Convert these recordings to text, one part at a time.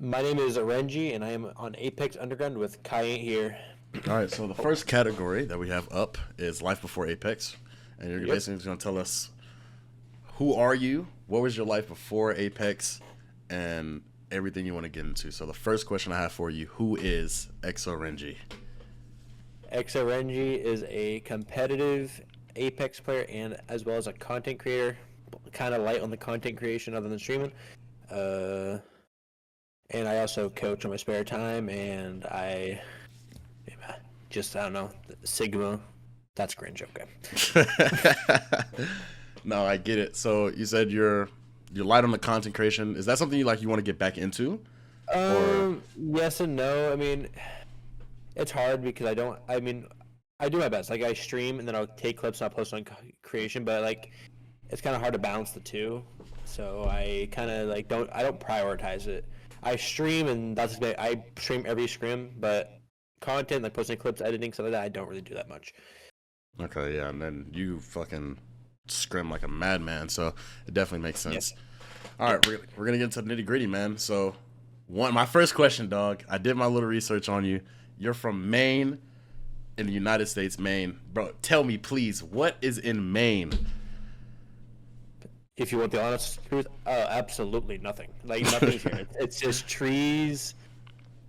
My name is Renji, and I am on Apex Underground with Kai ain't here. All right, so the first category that we have up is Life Before Apex. And you're Yep. basically just going to tell us who are you, what was your life before Apex, and everything you want to get into. So the first question I have for you, who is Exo Renji? Exo Renji is a competitive Apex player and as well as a content creator. Kind of light on the content creation other than streaming. Uh, and I also coach on my spare time, and I don't know, Sigma. That's cringe, okay. No, I get it. So you said you're light on the content creation. Is that something you want to get back into? Or Yes and no. I mean, it's hard because I do my best. Like I stream and then I'll take clips and I'll post on creation, but like it's kind of hard to balance the two. So I kind of like I don't prioritize it. I stream and I stream every scrim, but content like posting clips, editing stuff like that, I don't really do that much. okay, yeah, and then you fucking scrim like a madman, so it definitely makes sense. All right, we're gonna get into the nitty gritty, man. So, my first question, dog. I did my little research on you. You're from Maine, in the United States, Maine, bro. Tell me, please, what is in Maine? If you want the honest truth, absolutely nothing. Like nothing's here. It's just trees,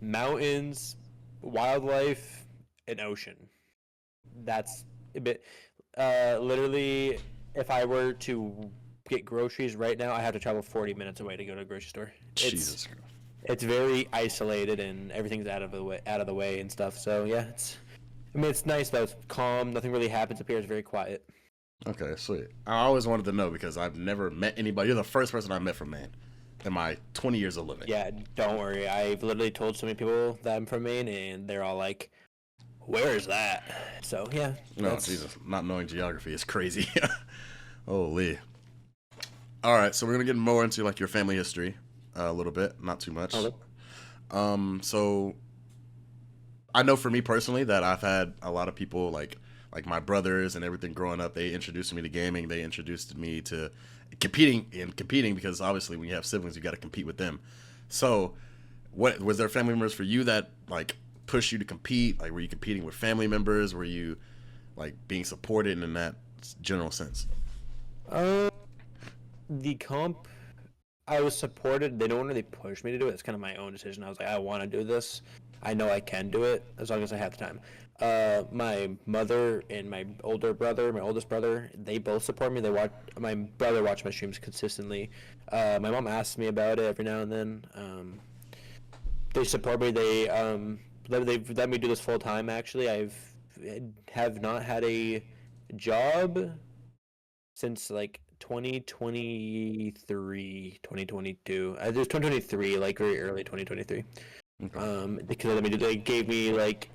mountains, wildlife, and ocean. That's a bit. Literally, if I were to get groceries right now, I have to travel 40 minutes away to go to a grocery store. Jesus. It's very isolated and everything's out of the way and stuff. So yeah, it's nice though. It's calm. Nothing really happens up here. It's very quiet. Okay, sweet. I always wanted to know because I've never met anybody. You're the first person I met from Maine in my 20 years of living. Yeah, don't worry. I've literally told so many people that I'm from Maine, and they're all like, "Where is that?" So yeah. No, Jesus, not knowing geography is crazy. Holy. All right, so we're gonna get more into like your family history a little bit, not too much. Okay. So I know for me personally that I've had a lot of people like my brothers and everything growing up. They introduced me to gaming. They introduced me to competing because obviously when you have siblings, you got to compete with them. So, what was there family members for you that like pushed you to compete? Like, were you competing with family members? Were you like being supported in that general sense? The comp, I was supported. They don't really push me to do it. It's kind of my own decision. I was like, I want to do this. I know I can do it as long as I have the time. My mother and my oldest brother, they both support me. My brother watches my streams consistently. My mom asks me about it every now and then. They support me. They've let me do this full time. Actually, have not had a job since like 2023, 2022. It was 2023, like very early 2023. Okay. Because they gave me like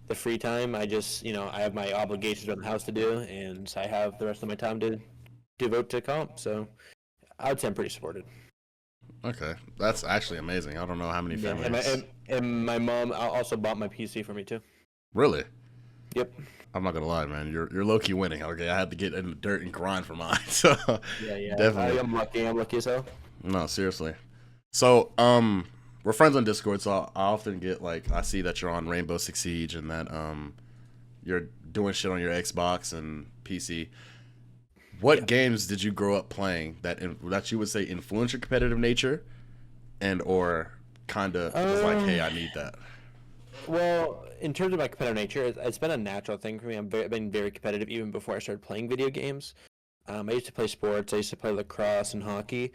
the free time. I just, I have my obligations around the house to do, and so I have the rest of my time to devote to comp. So I would say I'm pretty supported. Okay, that's actually amazing. I don't know how many Yeah, families. and my mom also bought my PC for me too. Really? Yep. I'm not gonna lie, man. You're low key winning. Okay, I had to get in the dirt and grind for mine. So Yeah, yeah. definitely. I'm lucky. I'm lucky as hell. No, seriously. So we're friends on Discord. So I often get like I see that you're on Rainbow Six Siege and that you're doing shit on your Xbox and PC. What Yeah. games did you grow up playing that you would say influence your competitive nature, and or kind of was like, hey, I need that. Well, in terms of my competitive nature, it's been a natural thing for me. I've been very competitive even before I started playing video games. I used to play sports. I used to play lacrosse and hockey.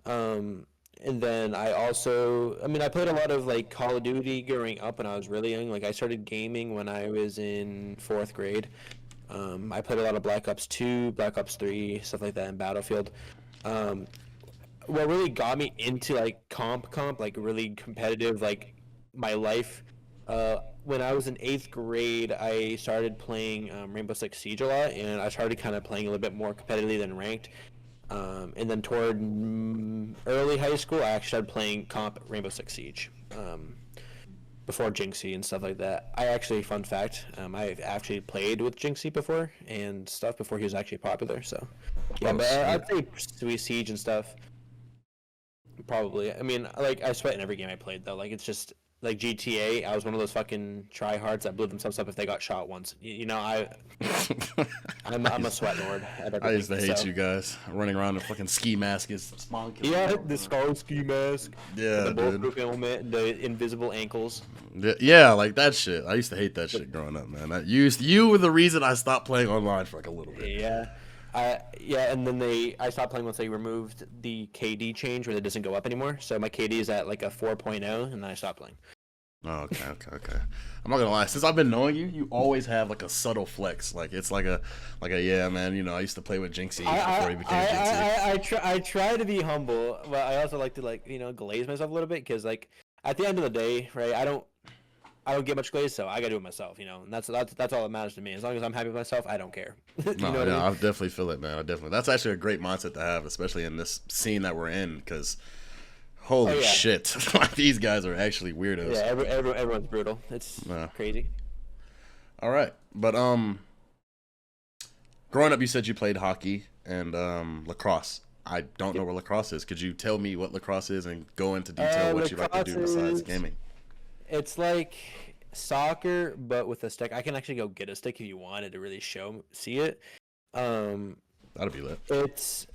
Um, and then I played a lot of like Call of Duty growing up when I was really young. Like I started gaming when I was in fourth grade. I played a lot of Black Ops 2, Black Ops 3, stuff like that, in Battlefield. Um, what really got me into like comp, like really competitive, like my life. When I was in eighth grade, I started playing Rainbow Six Siege a lot, and I started kind of playing a little bit more competitively than ranked. And then toward early high school, I actually started playing comp Rainbow Six Siege. Before Jinxie and stuff like that. Fun fact, I've actually played with Jinxie before and stuff before he was actually popular. So, yeah, Oh, but sweet. I'd say Sweet Siege and stuff. Probably. I mean, like I sweat in every game I played though. Like it's just like GTA. I was one of those fucking tryhards that blew themselves up if they got shot once. You know, I'm a sweat lord at I everything. used to hate So you guys running around in fucking ski mask is spawn killing. yeah, the skull ski mask, Yeah, the dude. bulletproof helmet, the invisible ankles. Yeah, like that shit. I used to hate that shit growing up, man. You were the reason I stopped playing online for like a little bit. Yeah. Yeah, and then I stopped playing once they removed the KD change where it doesn't go up anymore. So my KD is at like a 4.0, and then I stopped playing. Oh, okay. I'm not gonna lie. Since I've been knowing you, you always have like a subtle flex. Like it's like a yeah, man. You know, I used to play with Jinxie before he became Jinxie. I try to be humble, but I also like to like glaze myself a little bit because like at the end of the day, right? I don't get much glaze, so I gotta do it myself, and that's all that matters to me. As long as I'm happy with myself, I don't care. No, yeah, I mean? I definitely feel it, man. That's actually a great mindset to have, especially in this scene that we're in, because holy shit, like these guys are actually weirdos. Yeah, everyone's brutal. It's crazy. All right, but growing up, you said you played hockey and lacrosse. I don't know where lacrosse is. Could you tell me what lacrosse is and go into detail what you like to do besides gaming? It's like soccer, but with a stick. I can actually go get a stick if you wanted to really see it. That'd be lit. It's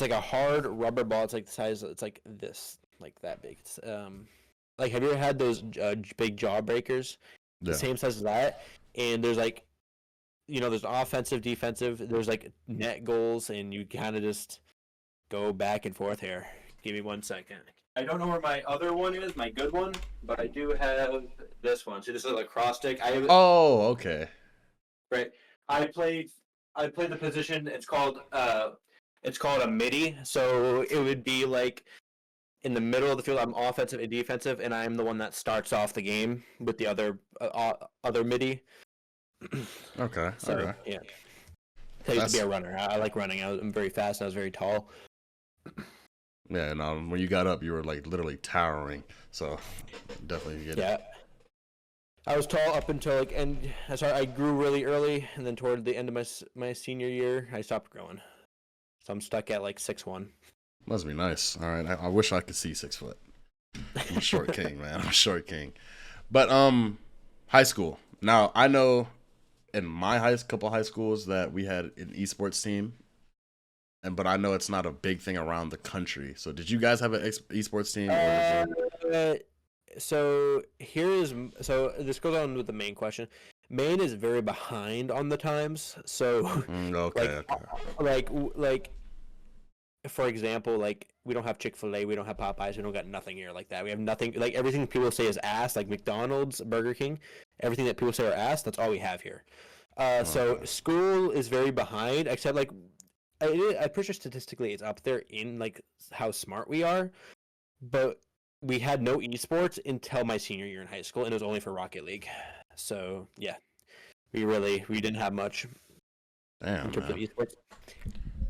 like a hard rubber ball. It's like the size. It's like this, like that big. It's like have you ever had those big jawbreakers? Yeah. The same size as that, and there's like, there's offensive, defensive. There's like net goals, and you kind of just go back and forth here. Give me 1 second. I don't know where my other one is, my good one, but I do have this one. So this is a lacrosse stick. Oh, okay. Right. I played the position. It's called a midi. So it would be like in the middle of the field. I'm offensive and defensive, and I'm the one that starts off the game with the other midi. Okay. So okay. yeah. I used to be a runner. I like running. I'm very fast. And I was very tall. Yeah, and when you got up, you were like literally towering. So definitely get it. Yeah. I was tall up until I grew really early, and then toward the end of my senior year, I stopped growing. So I'm stuck at like 6'1". Must be nice. All right, I wish I could see 6 foot. I'm a short king, man. I'm a short king. But high school. Now I know in my couple high schools that we had an esports team. But I know it's not a big thing around the country. So did you guys have an esports team? So this goes on with the main question. Maine is very behind on the times. So okay. Like for example, like we don't have Chick-fil-A, we don't have Popeyes, we don't got nothing here like that. We have nothing, like everything people say is ass, like McDonald's, Burger King, everything that people say are ass, that's all we have here. So school is very behind, except like I'm pretty sure statistically it's up there in like how smart we are, but we had no esports until my senior year in high school, and it was only for Rocket League. So yeah, we didn't have much in terms of esports.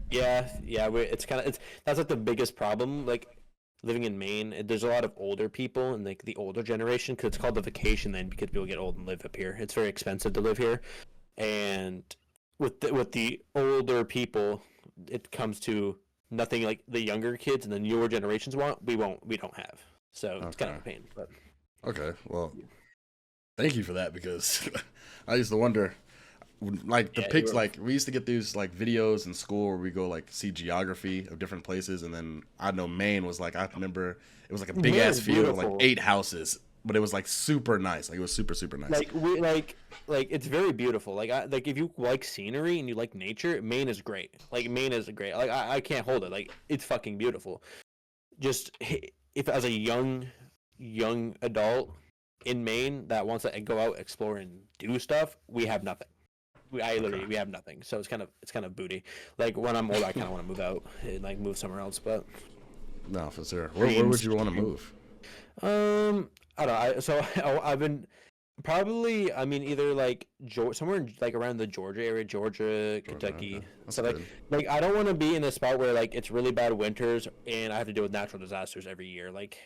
Yeah, that's like the biggest problem. Like living in Maine, there's a lot of older people and like the older generation, because it's called the vacation then, because people get old and live up here. It's very expensive to live here, and with the older people, it comes to nothing like the younger kids and the newer generations we don't have. So it's kind of a pain. But okay, well, thank you for that, because I used to wonder, like the pics, like we used to get these like videos in school where we go like see geography of different places, and then I know Maine was like, I remember it was like a big ass field with like 8 houses, but it was like super nice. Like it was super nice. Like it's very beautiful. Like if you like scenery and you like nature, Maine is great. Like Maine is great. Like I can't hold it. Like it's fucking beautiful. Just if as a young adult in Maine that wants to go out, explore, and do stuff, we have nothing. We have nothing. So it's kind of booty. Like when I'm older, I kind of want to move out and like move somewhere else. But no, for sure. Where would you want to move? I don't know. I've been probably. I mean, either like somewhere like around the Georgia area, Kentucky. Okay. So like I don't want to be in a spot where like it's really bad winters and I have to deal with natural disasters every year. Like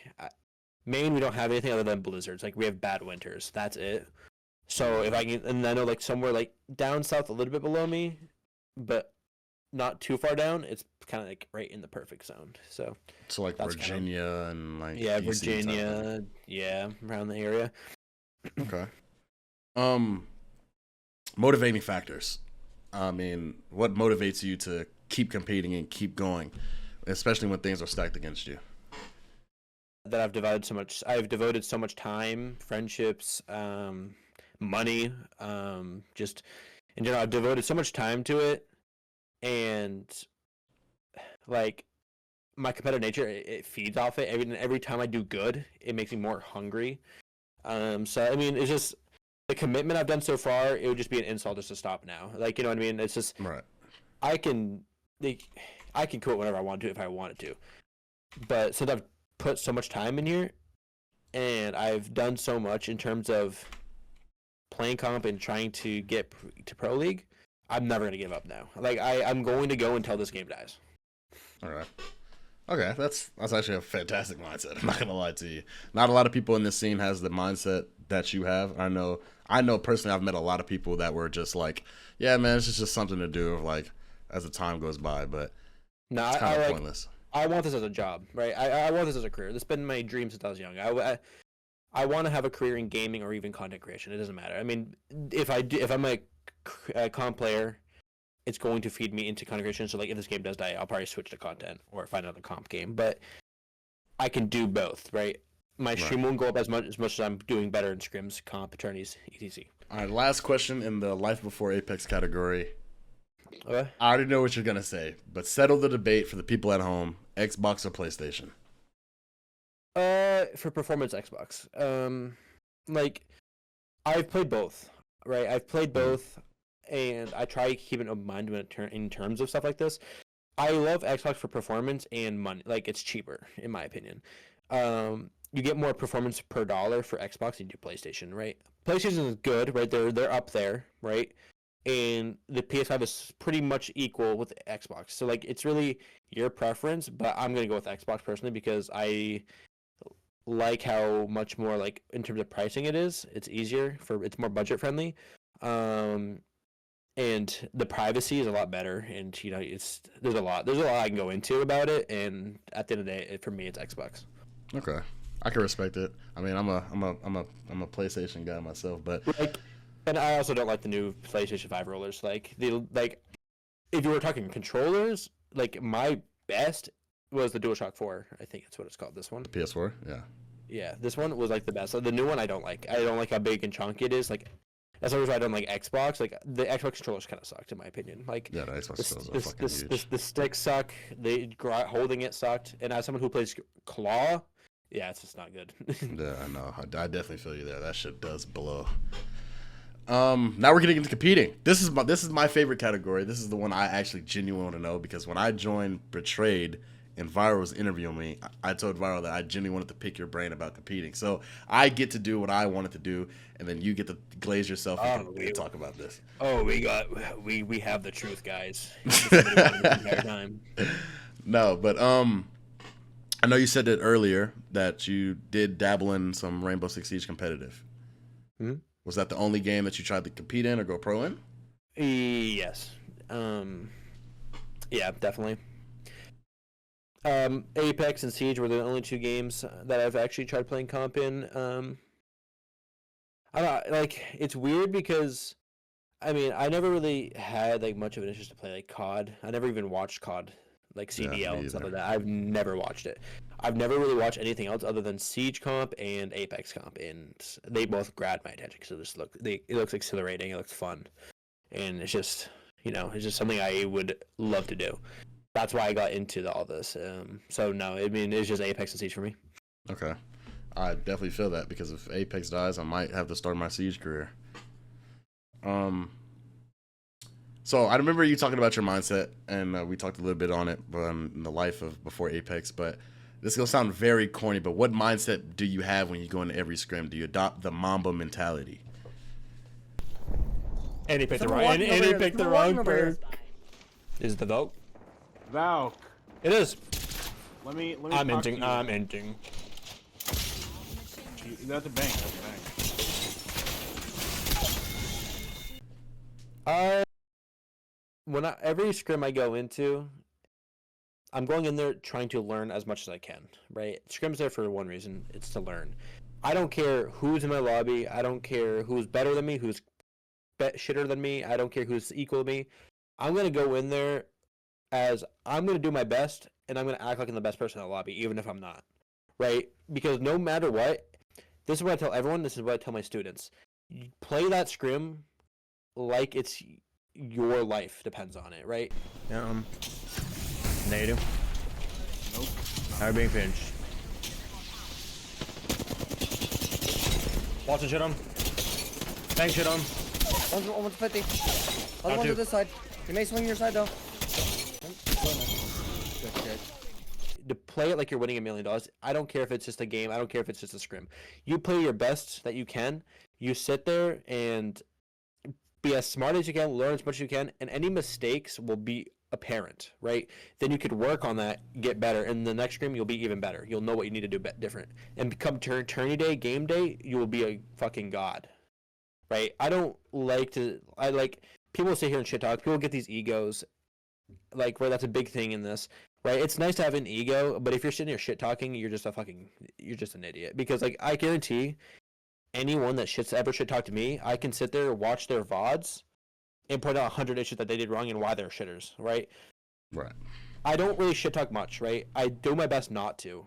Maine, we don't have anything other than blizzards. Like we have bad winters. That's it. So if I can, and I know like somewhere like down south, a little bit below me, but not too far down. It's kind of like right in the perfect zone. So So like that's kind of Virginia and like yeah, DC type thing. Virginia, yeah, around the area. Okay. Um, motivating factors. I mean, what motivates you to keep competing and keep going, especially when things are stacked against you? That I've devoted so much time, friendships, money, just in general, I've devoted so much time to it, and like my competitive nature, it feeds off it. Every time I do good, it makes me more hungry. So I mean, it's just the commitment I've done so far. It would just be an insult just to stop now. Like, you know what I mean? It's just Right. I can, like, I can quit whenever I want to if I wanted to. But since I've put so much time in here, and I've done so much in terms of playing comp and trying to get to pro league, I'm never gonna give up now. Like I'm going to go until this game dies. All right. Okay, that's actually a fantastic mindset. I'm not gonna lie to you. Not a lot of people in this scene has the mindset that you have. I know personally. I've met a lot of people that were just like, yeah, man, it's just something to do. Like as the time goes by, but No, it's kind of like pointless. I want this as a job, right? I want this as a career. This has been my dream since I was young. I want to have a career in gaming or even content creation. It doesn't matter. I mean, if I'm a comp player, it's going to feed me into content creation. So like if this game does die, I'll probably switch to content or find another comp game. But I can do both, right? My stream Right. won't go up as much as I'm doing better in scrims, comp, attorneys, etc. All right, last question in the life before Apex category. Okay. I already know what you're gonna say, but settle the debate for the people at home: Xbox or PlayStation? For performance Xbox. Like I've played both, right? I've played both, and I try to keep an open mind when in terms of stuff like this. I love Xbox for performance and money. Like it's cheaper, in my opinion. You get more performance per dollar for Xbox than you do PlayStation, right? PlayStation is good, right? They're up there, right? And the PS5 is pretty much equal with Xbox. So like it's really your preference, but I'm gonna go with Xbox personally because I like how much more like in terms of pricing it is. It's easier it's more budget friendly. Um and the privacy is a lot better, and there's a lot I can go into about it, and at the end of the day for me it's Xbox. Okay, I can respect it. I mean, I'm a PlayStation guy myself, but Like, and I also don't like the new PlayStation 5 rollers. Like if you were talking controllers, like my best was the DualShock 4. I think that's what it's called. This one. the PS4, yeah, Yeah, this one was like the best. The new one I don't like. I don't like how big and chunky it is. Like that's the reason why I don't like Xbox. Like the Xbox controllers kind of sucked in my opinion. Like yeah. The Xbox the controls are the, fucking the, huge. the sticks suck. Holding it sucked. And as someone who plays claw, yeah, it's just not good. Yeah, I know. I definitely feel you there. That shit does blow. Now we're getting into competing. This is my favorite category. This is the one I actually genuinely want to know because when I joined Betrayed and Viral was interviewing me, I told Viral that I genuinely wanted to pick your brain about competing. So I get to do what I wanted to do, and then you get to glaze yourself and talk about this. Oh, we have the truth, guys. The entire time. No, but I know you said it earlier that you did dabble in some Rainbow Six Siege competitive. Mhm. Was that the only game that you tried to compete in or go pro in? Yes. Yeah, definitely. Apex and Siege were the only two games that I've actually tried playing comp in. I don't like it's weird because I mean I never really had like much of an interest to play like COD. I never even watched COD like CDL me and stuff either. like that. I've never watched it. I've never really watched anything else other than Siege comp and Apex comp, and they both grabbed my attention because it looks exhilarating, it looks fun, and it's just it's just something I would love to do. That's why I got into all this. So no, I mean it's just Apex and Siege for me. Okay. I definitely feel that because if Apex dies, I might have to start my Siege career. So I remember you talking about your mindset, and we talked a little bit on it in the life of before Apex. But this is gonna sound very corny, but what mindset do you have when you go into every scrim? Do you adopt the Mamba mentality? And he picked the wrong perk. Is the vote? Valk, It is. let me I'm talk to inting. you. I'm inting. That's a bank. That's a bank. every scrim I go into, I'm going in there trying to learn as much as I can, right? Scrim's there for one reason. It's to learn. I don't care who's in my lobby. I don't care who's better than me, who's shitter than me. I don't care who's equal to me. I'm going to go in there as I'm going to do my best, and I'm going to act like I'm the best person in the lobby, even if I'm not, right? Because no matter what, this is what I tell everyone. This is what I tell my students. You play that scrim like it's your life depends on it, right? Native. Nope. How are you being finished? Watching shit on. Bang shit on. One's 150. Other Down one's two. to this side. You may swing your side though. To play it like you're winning $1 million. I don't care if it's just a game. I don't care if it's just a scrim. You play your best that you can. You sit there and be as smart as you can, learn as much as you can, and any mistakes will be apparent, right? Then you could work on that, get better, and the next scrim you'll be even better. You'll know what you need to do different. And become tourney day, game day, you will be a fucking god, right? I like people sit here and shit talk. People get these egos, like where that's a big thing in this, right? It's nice to have an ego, but if you're sitting here shit talking, you're just an idiot. Because like I guarantee, anyone that ever shit talk to me, I can sit there, watch their VODs, and point out 100 issues that they did wrong and why they're shitters, right? Right. I don't really shit talk much, right? I do my best not to.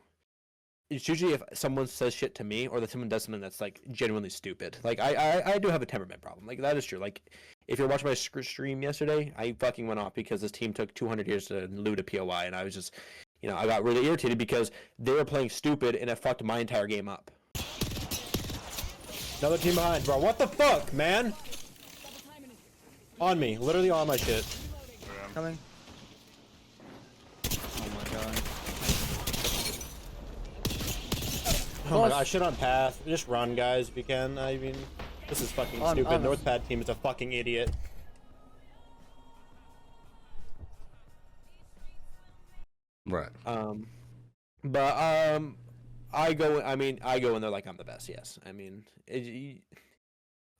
It's usually if someone says shit to me or that someone does something that's like genuinely stupid. Like I do have a temperament problem. Like that is true. Like if you're watching my stream yesterday, I fucking went off because this team took 200 years to loot a POI, and I was just, I got really irritated because they were playing stupid and it fucked my entire game up. Another team behind, bro. What the fuck, man? On me, literally on my shit. Coming. Oh my god. Oh my god, I shit on path. Just run, guys, if you can. I mean, this is fucking stupid. North Pad team is a fucking idiot. Right. I go in there like I'm the best. Yes. I mean,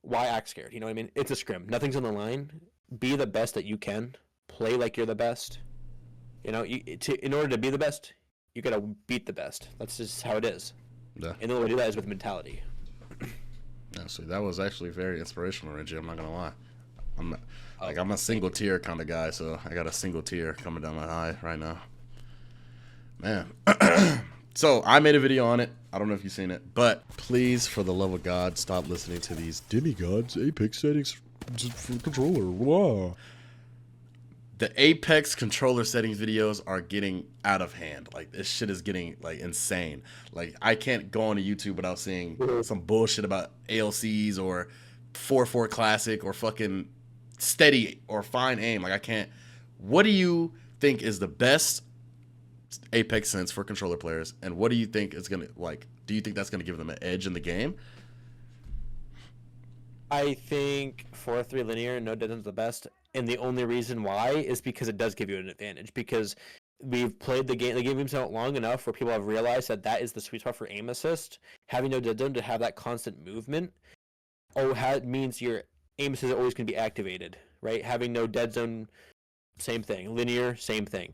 why act scared? You know what I mean? It's a scrim. Nothing's on the line. Be the best that you can. Play like you're the best. In order to be the best, you gotta beat the best. That's just how it is. Yeah. And the only way to do that is with mentality. Yeah, so that was actually very inspirational, Reggie. I'm not gonna lie. I'm a single tier kind of guy, so I got a single tier coming down my eye right now. Man. So I made a video on it. I don't know if you've seen it, but please, for the love of God, stop listening to these demigods Apex settings for controller. Wow. The Apex controller settings videos are getting out of hand. Like this shit is getting like insane. Like I can't go onto YouTube without seeing some bullshit about ALCs or 4-4 classic or fucking steady or fine aim. Like I can't. What do you think is the best Apex sense for controller players, and what do you think is gonna do you think that's gonna give them an edge in the game? I think 4-3 linear, no dead zone's the best, and the only reason why is because it does give you an advantage. Because we've played the game's out long enough where people have realized that is the sweet spot for aim assist. Having no dead zone to have that constant movement, means your aim assist is always going to be activated, right? Having no dead zone, same thing. Linear, same thing.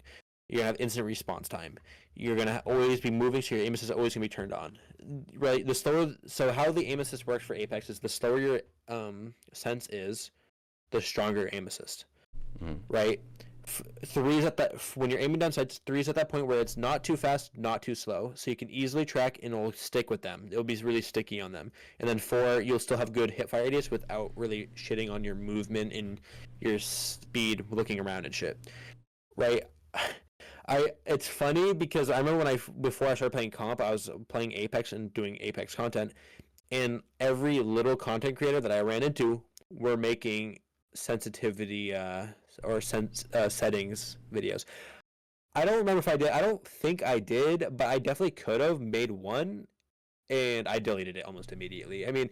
You're going to have instant response time. You're going to always be moving, so your aim assist is always going to be turned on. Right? So how the aim assist works for Apex is the slower your sense is, the stronger aim assist. Right? Threes when you're aiming down sights, threes at that point where it's not too fast, not too slow, so you can easily track and it'll stick with them. It'll be really sticky on them. And then 4, you'll still have good hip fire radius without really shitting on your movement and your speed looking around and shit. Right? It's funny because I remember before I started playing comp, I was playing Apex and doing Apex content, and every little content creator that I ran into were making sensitivity or settings videos. I don't remember if I did. I don't think I did, but I definitely could have made one, and I deleted it almost immediately. I mean,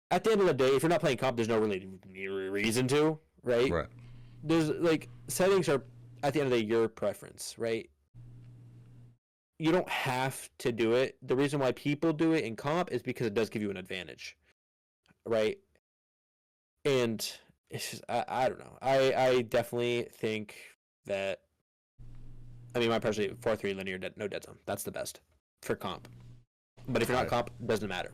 at the end of the day, if you're not playing comp, there's no really reason to, right? Right. There's settings are at the end of the day your preference, right? You don't have to do it. The reason why people do it in comp is because it does give you an advantage, right? And it's just I don't know. I definitely think that. I mean, my personally 4-3 linear no dead zone. That's the best for comp. But if you're not comp, it doesn't matter.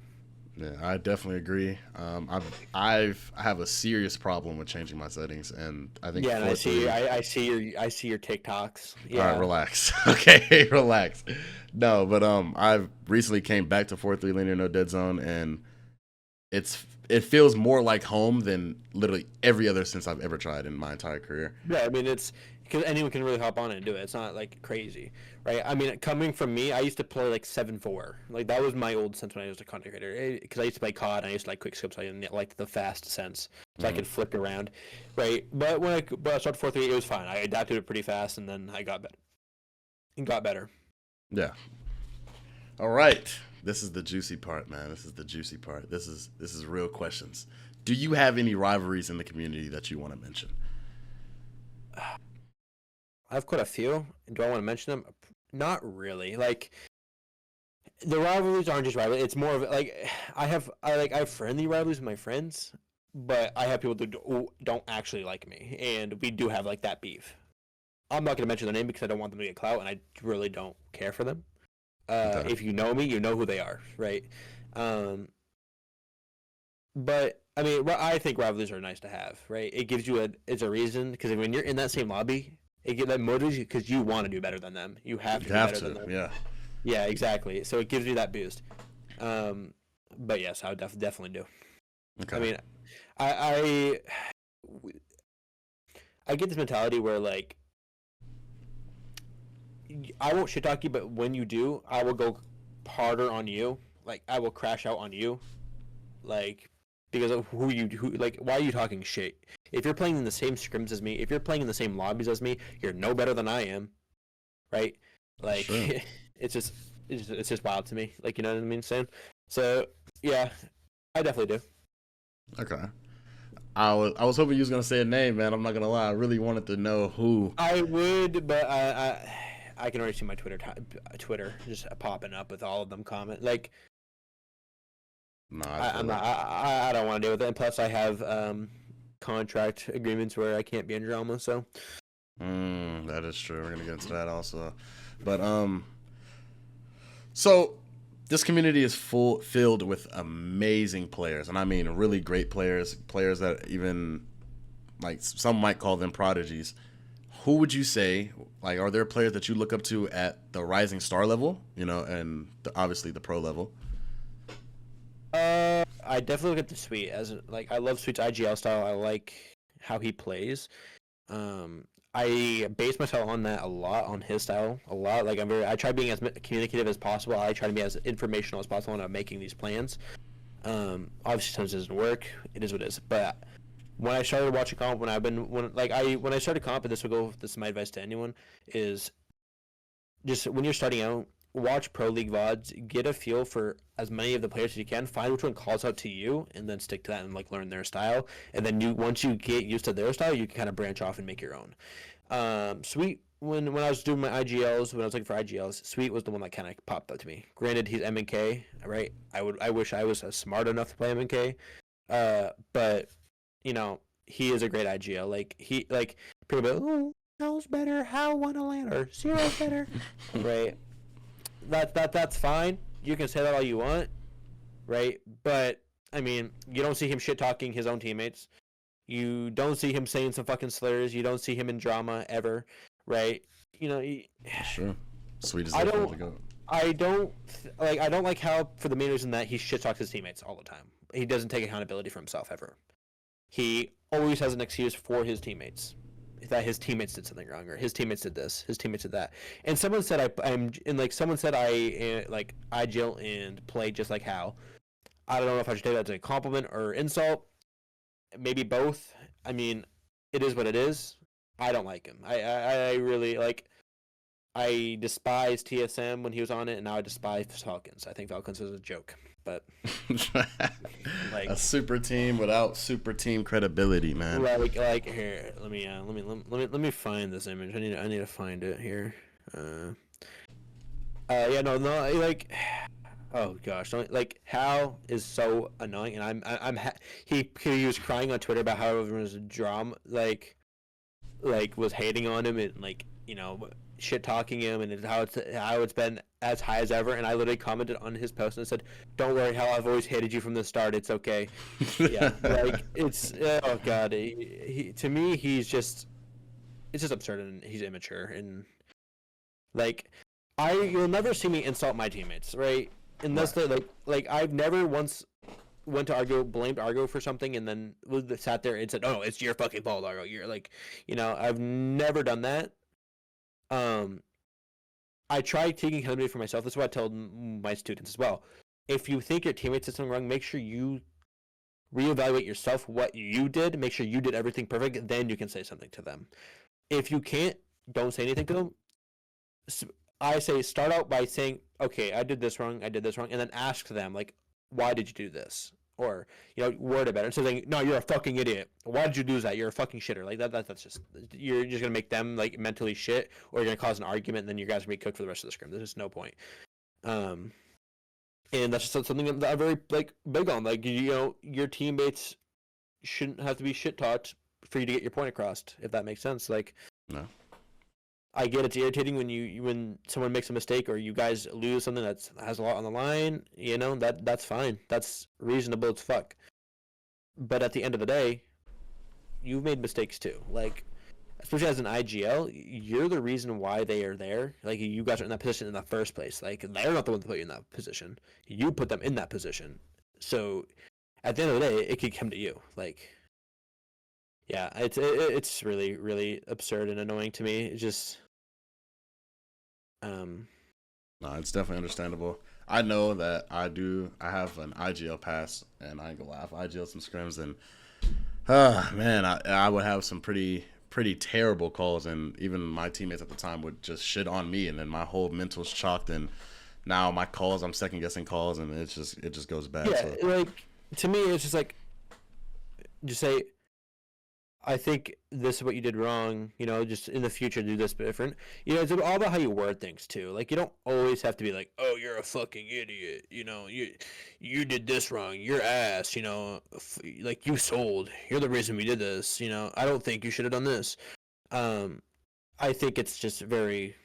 Yeah, I definitely agree. I have a serious problem with changing my settings, and I think Yeah, and 4-3 I see your TikToks. Yeah. All right, relax. Okay, relax. No, but I've recently came back to 4-3 linear no dead zone, and it feels more like home than literally every other since I've ever tried in my entire career. Yeah, I mean it's because anyone can really hop on and do it. It's not like crazy, right? I mean, coming from me, I used to play like 7-4. Like that was my old sense when I was a content creator. Because I used to play COD, and I used to like quick scopes. So I liked the fast sense, so I could flick around, right? But when I started 4-3, it was fine. I adapted it pretty fast, and then I got better. And got better. Yeah. All right. This is the juicy part, man. This is the juicy part. This is real questions. Do you have any rivalries in the community that you want to mention? I have quite a few. Do I want to mention them? Not really. Like the rivalries aren't just rivalries. It's more of like I have friendly rivalries with my friends, but I have people who don't actually like me, and we do have like that beef. I'm not gonna mention their name because I don't want them to get clout, and I really don't care for them. Okay. If you know me, you know who they are, right? But I mean, I think rivalries are nice to have, right? It gives you it's a reason because when you're in that same lobby, that motivates you because you want to do better than them. You have to do better than them. Yeah. Yeah, exactly. So it gives you that boost. But yes, I would definitely do. Okay. I mean, I get this mentality where like I won't shit talk you, but when you do, I will go harder on you. Like I will crash out on you, like because of who like. Why are you talking shit? If you're playing in the same scrims as me, if you're playing in the same lobbies as me, you're no better than I am, right? Like Sure. it's just wild to me. Like you know what I mean, saying. So yeah, I definitely do. Okay. I was hoping you was gonna say a name, man. I'm not gonna lie. I really wanted to know who. I would, but I can already see my Twitter just popping up with all of them comment. Like Nah, I'm not. I don't want to deal with it. And plus, I have contract agreements where I can't be in drama. So that is true. We're gonna get into that also, but so this community is filled with amazing players, and I mean really great players that even like some might call them prodigies. Who would you say, like, are there players that you look up to at the rising star level, you know, and obviously the pro level? I definitely look at the Sweet as like I love Sweet's IGL style. I like how he plays. I base myself on that a lot, on his style a lot. Like I try being as communicative as possible. I try to be as informational as possible when I'm making these plans. Obviously sometimes it doesn't work. It is what it is. But when I started watching comp, when I started comp, and this is my advice to anyone, is just when you're starting out, watch Pro League VODs, get a feel for as many of the players as you can, find which one calls out to you, and then stick to that and like learn their style. And then once you get used to their style, you can kind of branch off and make your own. Sweet, when I was doing my IGLs, when I was looking for IGLs, Sweet was the one that kind of popped up to me. Granted, he's MNK, right? I wish I was smart enough to play MNK, but you know he is a great IGL. Like people be like, oh, how's better? How won a LAN or Zero's better, right? That's fine. You can say that all you want, right? But I mean, you don't see him shit talking his own teammates. You don't see him saying some fucking slurs. You don't see him in drama ever, right? You know. Sure. Sweet as I that don't. to go. I don't like how, for the main reason that he shit talks his teammates all the time. He doesn't take accountability for himself ever. He always has an excuse for his teammates. That his teammates did something wrong, or his teammates did this, his teammates did that. And someone said someone said I like Jill and play just like Hal. I don't know if I should take that as a compliment or insult. Maybe both. I mean, it is what it is. I don't like him. I really like. I despised TSM when he was on it, and now I despise Falcons. I think Falcons is a joke, but a super team without super team credibility, man. Like here, let me find this image. I need to find it here. Like Oh gosh, like Hal is so annoying, and he was crying on Twitter about how everyone was drama, like was hating on him and like shit talking him and how it's been as high as ever. And I literally commented on his post and said, "Don't worry, Hal, I've always hated you from the start. It's okay." Yeah, like it's oh god, to me it's just absurd and he's immature and like you'll never see me insult my teammates, right? Unless they're like I've never once went to Argo, blamed Argo for something, and then sat there and said, "Oh, it's your fucking fault, Argo." You're like, I've never done that. I try taking accountability for myself. That's what I tell my students as well. If you think your teammates did something wrong, make sure you reevaluate yourself, what you did, make sure you did everything perfect, then you can say something to them. If you can't, don't say anything to them. I say start out by saying, okay, I did this wrong, and then ask them, like, why did you do this? Or, word about it. Instead of saying, no, you're a fucking idiot. Why did you do that? You're a fucking shitter. Like, that's just, you're just going to make them, like, mentally shit, or you're going to cause an argument, and then you guys are going to be cooked for the rest of the scrim. There's just no point. And that's just something that I'm very, like, big on. Like, your teammates shouldn't have to be shit taught for you to get your point across, if that makes sense. Like, no. I get it's irritating when someone makes a mistake or you guys lose something that has a lot on the line. That's fine. That's reasonable as fuck. But at the end of the day, you've made mistakes too. Like, especially as an IGL, you're the reason why they are there. Like, you guys are in that position in the first place. Like, they're not the one that put you in that position. You put them in that position. So, at the end of the day, it could come to you. Like, yeah, it's really, really absurd and annoying to me. It's just, No, it's definitely understandable. I know that I have an IGL pass, and I ain't gonna lie, I IGL some scrims, and man, I would have some pretty terrible calls, and even my teammates at the time would just shit on me, and then my whole mental's chalked, and now my calls, I'm second guessing calls, and it just goes bad. Yeah, so. like, to me, it's just like, just say, I think this is what you did wrong, just in the future do this different. It's all about how you word things too. Like, you don't always have to be like, oh, you're a fucking idiot, you did this wrong, you're ass, like, you sold, you're the reason we did this, I don't think you should have done this. I think it's just very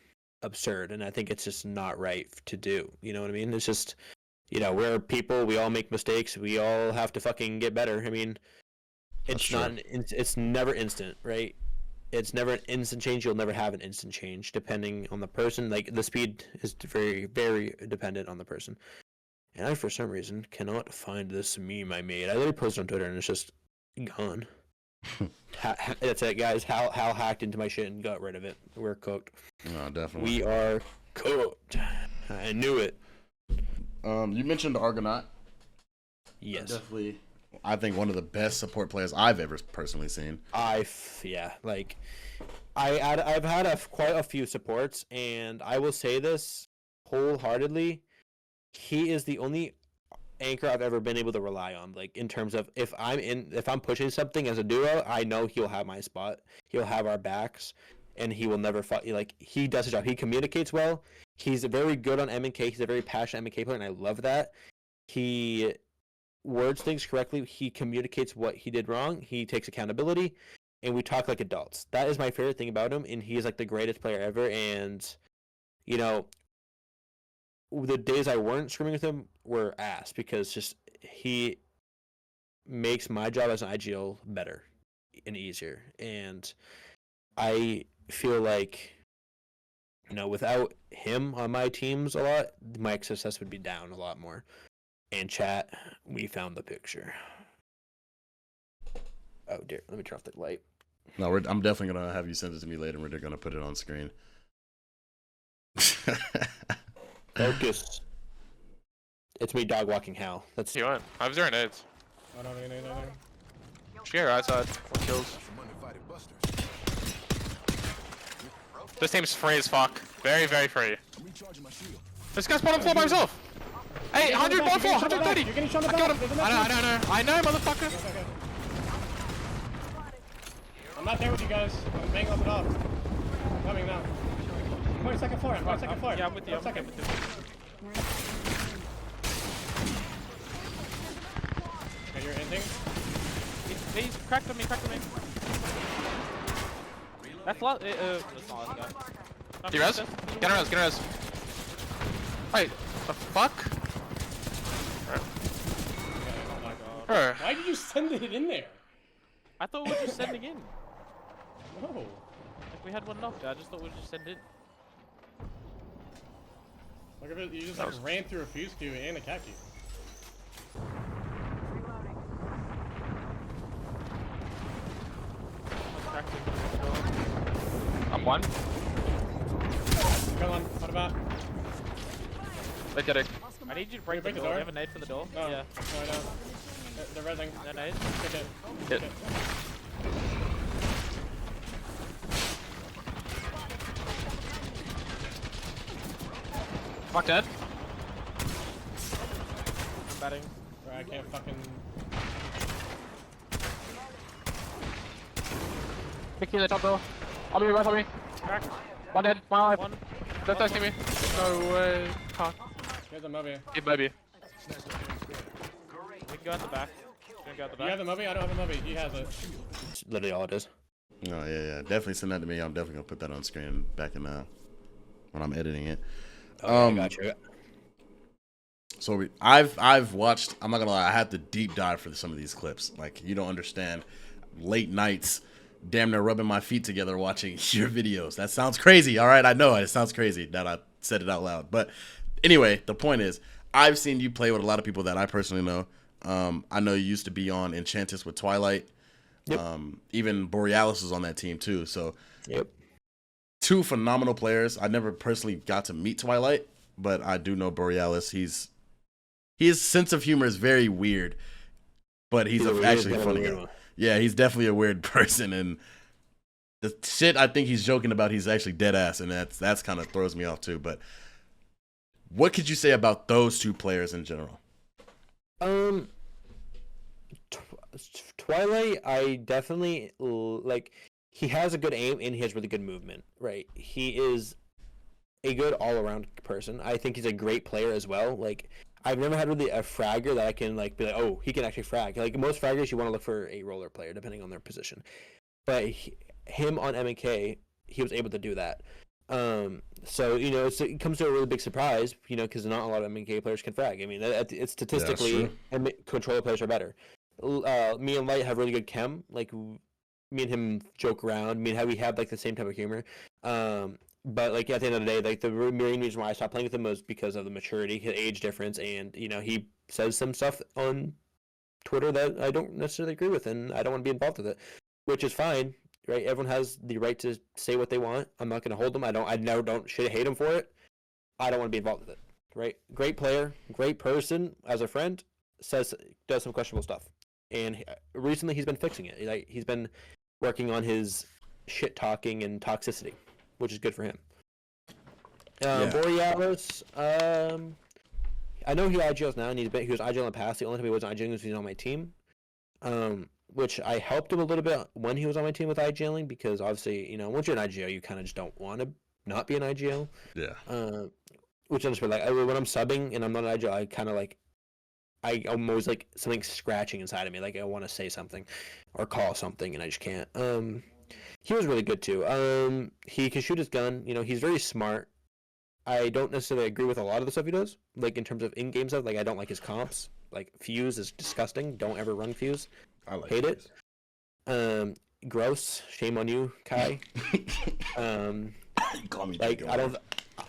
absurd, and I think it's just not right to do, you know what I mean? It's just, we're people, we all make mistakes, we all have to fucking get better. I mean, it's never instant, right? It's never an instant change. You'll never have an instant change depending on the person. Like, the speed is very, very dependent on the person. And I, for some reason, cannot find this meme I made. I literally posted on Twitter and it's just gone. That's it, guys. Hal hacked into my shit and got rid of it. We're cooked. No, definitely. We are cooked. I knew it. You mentioned Argonaut. Yes. Definitely. I think one of the best support players I've ever personally seen. I've had quite a few supports, and I will say this wholeheartedly: he is the only anchor I've ever been able to rely on. Like, in terms of if I'm pushing something as a duo, I know he'll have my spot. He'll have our backs, and he will never fight. Like, he does his job. He communicates well. He's very good on M&K. He's a very passionate M&K player, and I love that. He words things correctly. He communicates what he did wrong. He takes accountability, and we talk like adults. That is my favorite thing about him, and he is like the greatest player ever. And the days I weren't scrimming with him were ass, because just he makes my job as an IGL better and easier. And I feel like without him on my teams a lot, my success would be down a lot more. And chat, we found the picture. Oh dear, let me turn off the light. No, I'm definitely gonna have you send it to me later. We're gonna put it on screen. Focus. It's me dog walking Hal. That's You went. I was there in AIDS. Oh, no. Scare outside. 1 kills. This team's free as fuck. Very, very free. This guy's bottom floor by himself. Hey, 100 bottom floor, 130. You're getting shot in the I got back. him. I know, motherfucker. Okay. I'm not there with you guys. I'm banging up it off. I'm coming now. I'm going second floor. Yeah, I'm with you. Second. you're ending. He's cracked on me, That's last. That's not last guy. Do you res? Get a res. Wait, the fuck? Okay, oh my god. Bro. Why did you send it in there? I thought we were just sending in. No. Like we had one knocked. I just thought we'd just send in. Look at it, you just like ran through a fuse queue and a cat queue. I'm one. Come on, what about? Let's get it. I need you to break the break the door. door? Do you have a nade for the door? No, Yeah. no, I don't. They're resing. No nade. Kick it. Hit. Kick it. Fuck dead. I'm batting. Bro, I can't fucking. Kick you in the top door. On me, right on me. Crack. One dead, one alive. One. Don't touch me. No way. Fuck. Here's a Moby. Hey, baby. We can go out the back. We can go out the You have back. the Moby? I don't have a Moby. He has it. It's literally all it is. Oh yeah. Definitely send that to me. I'm definitely gonna put that on screen back in when I'm editing it. I got you. So I've watched. I'm not gonna lie. I had to deep dive for some of these clips. Like you don't understand. Late nights, damn near rubbing my feet together watching your videos. That sounds crazy. All right, I know it sounds crazy that I said it out loud. But anyway, the point is, I've seen you play with a lot of people that I personally know. I know you used to be on Enchantress with Twilight. Yep. Even Borealis was on that team too. So Yep. two phenomenal players. I never personally got to meet Twilight, but I do know Borealis. His sense of humor is very weird, but he's actually a funny guy. Yeah, he's definitely a weird person, and the shit I think he's joking about, he's actually dead ass, and that's kind of throws me off too. But what could you say about those two players in general? Twilight, I definitely like. He has a good aim and he has really good movement. Right, he is a good all-around person. I think he's a great player as well. Like, I've never had really a fragger that I can like be like, oh, he can actually frag. Like most fraggers, you want to look for a roller player depending on their position. But him on MK, he was able to do that. So it comes to a really big surprise, because not a lot of MK players can frag. I mean, it's statistically, and controller players are better. Me and Light have really good chem. Like me and him joke around. Me and how we have like the same type of humor. But like at the end of the day, like the main reason why I stopped playing with him was because of the maturity, his age difference, and he says some stuff on Twitter that I don't necessarily agree with, and I don't want to be involved with it, which is fine, right? Everyone has the right to say what they want. I'm not going to hold them. I never don't hate him for it. I don't want to be involved with it, right? Great player, great person as a friend, does some questionable stuff, and recently he's been fixing it. Like he's been working on his shit talking and toxicity, which is good for him. Borealis, I know he IGLs now, and he was IGL in the past. The only time he wasn't IGLing was when he was on my team, which I helped him a little bit when he was on my team with IGLing, because obviously, once you're an IGL, you kind of just don't want to not be an IGL. Yeah. Which is like when I'm subbing and I'm not an IGL, I kind of like, I'm always like something scratching inside of me, like I want to say something or call something, and I just can't. He was really good too. He can shoot his gun. He's very smart. I don't necessarily agree with a lot of the stuff he does, like in terms of in-game stuff. Like I don't like his comps. Like Fuse is disgusting. Don't ever run Fuse. I like Hate it. Gross. Shame on you, Kai. Call me like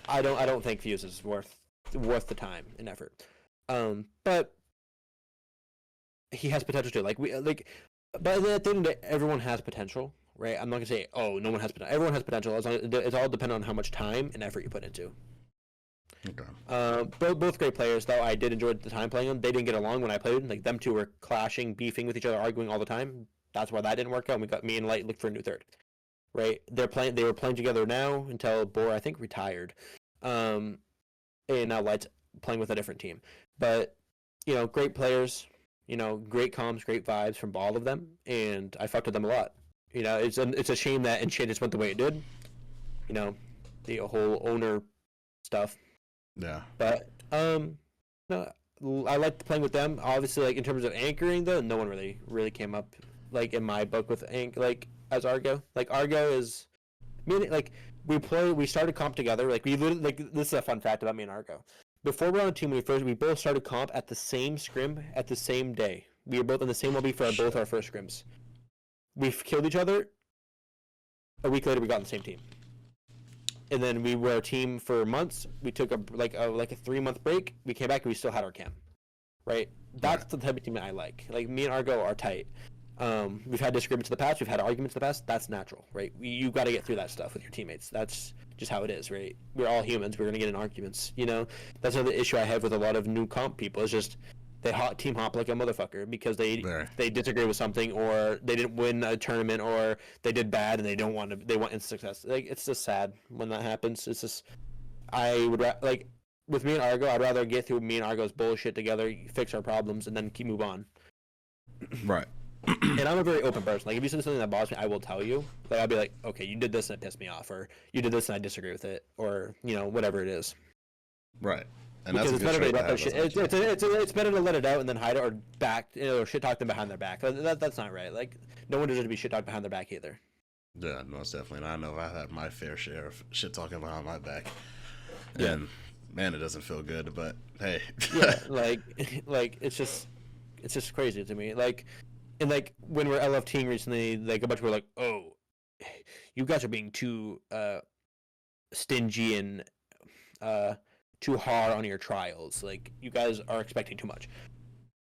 I don't think Fuse is worth the time and effort. But he has potential too. But at the end of the day, everyone has potential. Right, I'm not gonna say, oh, no one has potential. Everyone has potential. It's all dependent on how much time and effort you put into. Okay. Both great players, though. I did enjoy the time playing them. They didn't get along when I played them. Like them two were clashing, beefing with each other, arguing all the time. That's why that didn't work out. Me and Light looked for a new third. Right, They were playing together now until Boar, I think, retired. And now Light's playing with a different team. But great players. Great comms, great vibes from all of them, and I fucked with them a lot. It's a shame that Enchantress went the way it did. The whole owner stuff. Yeah. But no, I liked playing with them. Obviously, like in terms of anchoring, though, no one really came up like in my book with like as Argo. Like Argo is, meaning like we started comp together. Like we literally, like this is a fun fact about me and Argo. Before we were on a team, we both started comp at the same scrim at the same day. We were both in the same lobby for both our first scrims. We killed each other. A week later, we got on the same team. And then we were a team for months. We took a 3-month break. We came back and we still had our cam, right? That's the type of team I like. Like me and Argo are tight. We've had disagreements in the past. We've had arguments in the past. That's natural, right? You got to get through that stuff with your teammates. That's just how it is, right? We're all humans. We're gonna get in arguments. You know, that's another issue I have with a lot of new comp people. Is just they team hop like a motherfucker because they disagree with something, or they didn't win a tournament, or they did bad and they want instant success. Like it's just sad when that happens. It's just I would like with me and Argo, I'd rather get through me and Argo's bullshit together, fix our problems, and then move on. Right. And I'm a very open person. Like if you say something that bothers me, I will tell you. Like I'll be like, okay, you did this and it pissed me off, or you did this and I disagree with it, or whatever it is. Right. And because that's a good trait to have shit. as a team. It's better to let it out and then hide it, or or shit talk them behind their back. That's not right. Like no one deserves to be shit talked behind their back either. Yeah, most definitely. And I know I had my fair share of shit talking behind my back. Yeah. And man, it doesn't feel good, but hey. Yeah, like it's just crazy to me. Like, and like when we're LFTing recently, like a bunch of people were like, "Oh, you guys are being too stingy and too hard on your trials. Like you guys are expecting too much."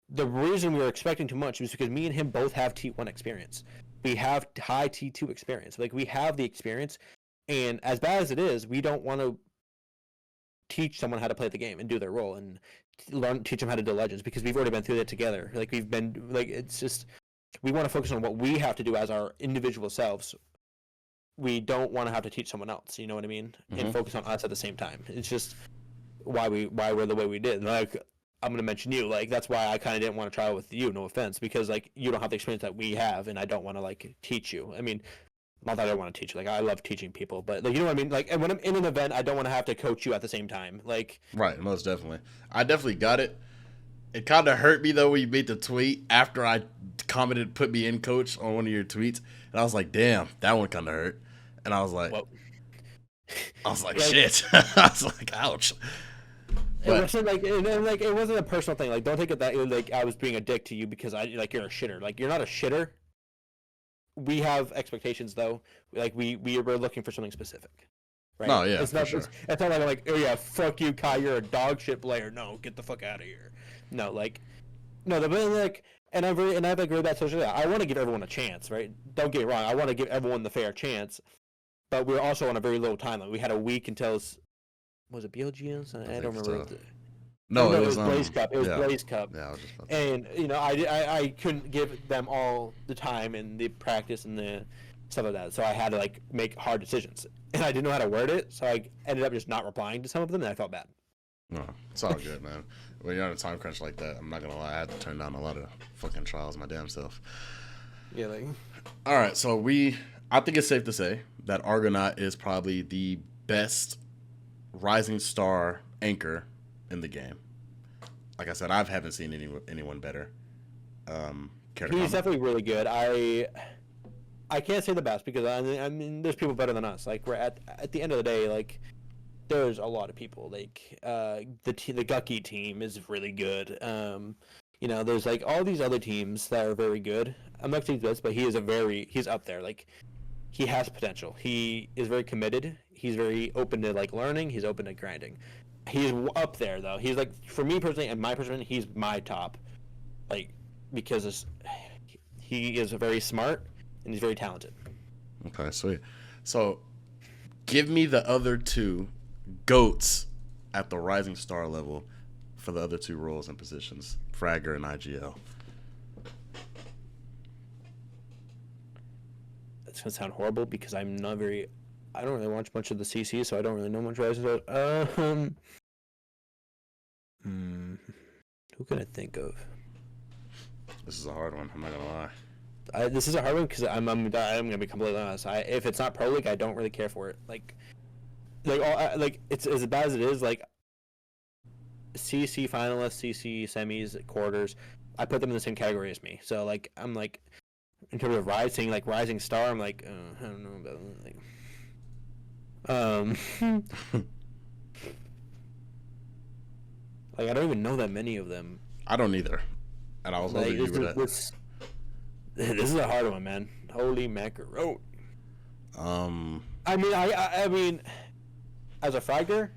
The reason we were expecting too much was because me and him both have T1 experience. We have high T2 experience. Like we have the experience, and as bad as it is, we don't want to teach someone how to play the game and do their role and teach them how to do legends, because we've already been through that together. Like we've been like, it's just, we want to focus on what we have to do as our individual selves. We don't want to have to teach someone else, you know what I mean? And focus on us at the same time. It's just why we're the way we did. Like I'm gonna mention you, like that's why I kind of didn't want to try with you, no offense, because like you don't have the experience that we have, and I don't want to like teach you. I mean, not that I don't want to teach you, like I love teaching people, but like you know what I mean. Like, and when I'm in an event, I don't want to have to coach you at the same time. Like, right, most definitely. I definitely got it. It kind of hurt me though when you made the tweet after I commented, "Put me in, coach," on one of your tweets, and I was like, "Damn, that one kind of hurt." And I was like, well, "Shit!" I was like, "Ouch." It wasn't like, and like it wasn't a personal thing. Like, don't take it that like I was being a dick to you because I like you're a shitter. Like, you're not a shitter. We have expectations though. Like we were looking for something specific. Right? No, yeah, it's not, for sure. It's not like I'm like, oh yeah, fuck you, Kai. You're a dog shit player. No, get the fuck out of here. No, like, no, the like, and I've agreed with that socially. I want to give everyone a chance, right? Don't get me wrong. I want to give everyone the fair chance, but we're also on a very little timeline. We had a week until. Was it BLGS? I don't remember. No, it was Blaze Cup. It was yeah. Blaze Cup. Yeah, I was just about to... And I couldn't give them all the time and the practice and the stuff like that. So I had to like make hard decisions, and I didn't know how to word it. So I ended up just not replying to some of them, and I felt bad. No, it's all good, man. When you're on a time crunch like that, I'm not gonna lie, I had to turn down a lot of fucking trials my damn self. Yeah, like. All right, so I think it's safe to say that Argonaut is probably the best Rising Star anchor in the game. Like I said, I haven't seen anyone better. He's definitely really good. I can't say the best because I mean there's people better than us. Like we're at the end of the day, like there's a lot of people. Like the Gucky team is really good. There's like all these other teams that are very good. I'm not saying this, but he's up there. Like he has potential. He is very committed. He's very open to like learning. He's open to grinding. He's up there though. He's like, for me personally and my person, he's my top, like because he is very smart and he's very talented. Okay, sweet. So, give me the other two GOATs at the Rising Star level for the other two roles and positions, Fragger and IGL. It's gonna sound horrible because I don't really watch much of the CC, so I don't really know much Rising Star. Who can I think of? This is a hard one. I'm not gonna lie. This is a hard one because I'm gonna be completely honest. If it's not Pro League, I don't really care for it. Like it's as bad as it is. Like CC finalists, CC semis, quarters, I put them in the same category as me. So like I'm like, in terms of rising, like rising star, I'm like I don't know about like I don't even know that many of them. I don't either, and I was Like hoping you would. this is a hard one, man. Holy macaroni. I mean, as a fragger,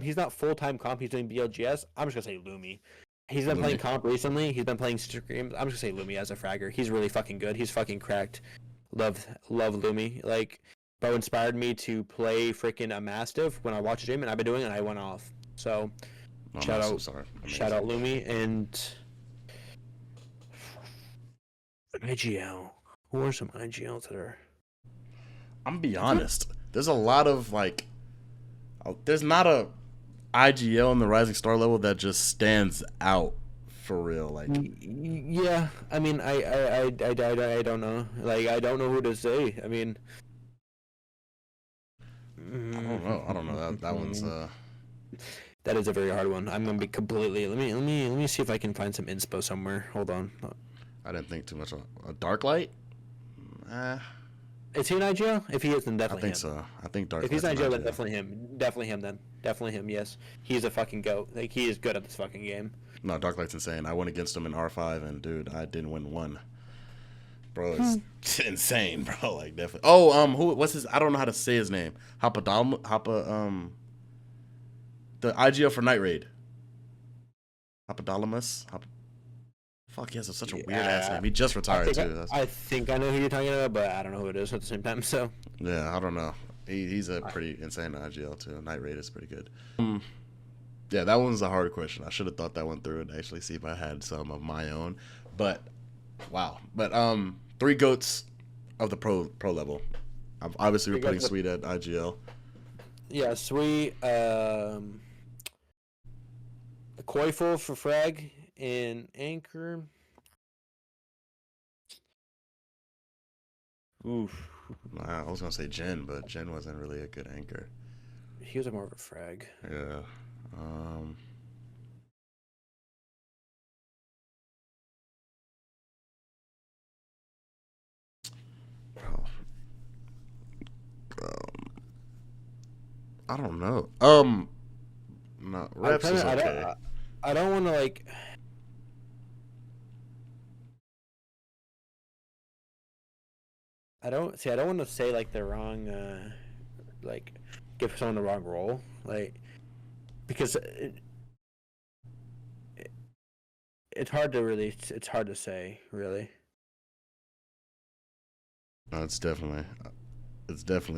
he's not full-time comp. He's doing BLGS. I'm just gonna say Lumi. He's been playing comp recently. He's been playing streams. I'm just gonna say Lumi as a fragger. He's really fucking good. He's fucking cracked. Love Lumi. Like, bro inspired me to play freaking a Mastiff when I watched him, and I've been doing it, and I went off. So, shout out Lumi and IGL. Who are some IGLs that are? I'm gonna be honest. There's a lot of like, there's not a IGL in the Rising Star level that just stands out for real. Like, yeah, I mean, I don't know. Like, I don't know who to say. I mean, I don't know. That one's that is a very hard one. I'm gonna be completely. Let me see if I can find some inspo somewhere. Hold on. I didn't think too much on a Dark Light. Is he an IGL? If he is, then definitely I think him. so. I think Dark. If he's an IGL, then definitely him. Definitely him. Then definitely him. Yes, he's a fucking goat. Like, he is good at this fucking game. No, Dark Light's insane. I went against him in R5, and dude, I didn't win one. Bro, it's insane, bro. Like, definitely. Oh, what's his? I don't know how to say his name. The IGL for Night Raid. Happadalamus. Fuck, he has such a weird ass name. He just retired too. I think I know who you're talking about, but I don't know who it is at the same time. So yeah, I don't know. He's a pretty insane IGL too. Night Raid is pretty good. Yeah, that one's a hard question. I should have thought that one through and actually see if I had some of my own. But wow. But 3 goats of the pro level. Obviously, we're putting Sweet at IGL. Yeah, Sweet. Koiful for frag in Anchor. Oof. I was gonna say Jen, but Jen wasn't really a good anchor. He was more of a frag. Yeah. I don't know. No, Reps is okay. I don't want to like. I don't want to say like the wrong, like, give someone the wrong role, like, because it's hard to really. It's hard to say, really. No, it's definitely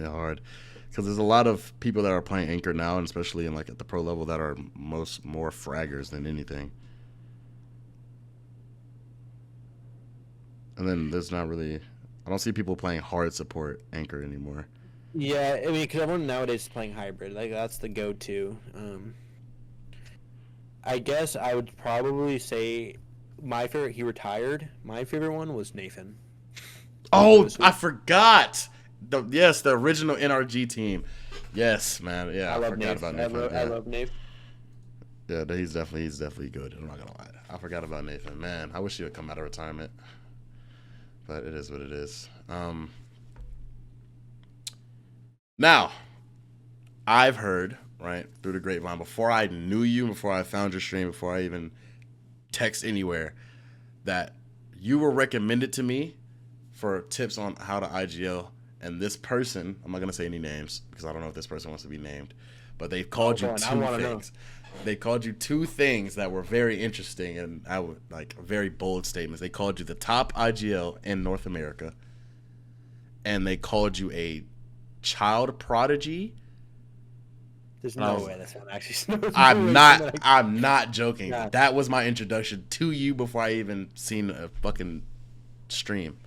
hard because there's a lot of people that are playing anchor now, and especially in like at the pro level that are more fraggers than anything. And then there's not really. I don't see people playing hard support anchor anymore. Yeah, I mean, because everyone nowadays is playing hybrid. Like, that's the go-to. I guess I would probably say my favorite. He retired. My favorite one was Nathan. Oh, I forgot. The original NRG team. Yes, man. Yeah, I forgot about Nathan. I love Nathan. Yeah, he's definitely good. I'm not gonna lie. I forgot about Nathan. Man, I wish he would come out of retirement. But it is what it is. Now, I've heard, right, through the grapevine, before I knew you, before I found your stream, before I even text anywhere, that you were recommended to me for tips on how to IGL. And this person, I'm not going to say any names because I don't know if this person wants to be named, but they've called you 2 things. They called you 2 things that were very interesting and I would like very bold statements. They called you the top IGL in North America, and they called you a child prodigy. There's no way that's not actually. I'm not joking. Nah. That was my introduction to you before I even seen a fucking stream.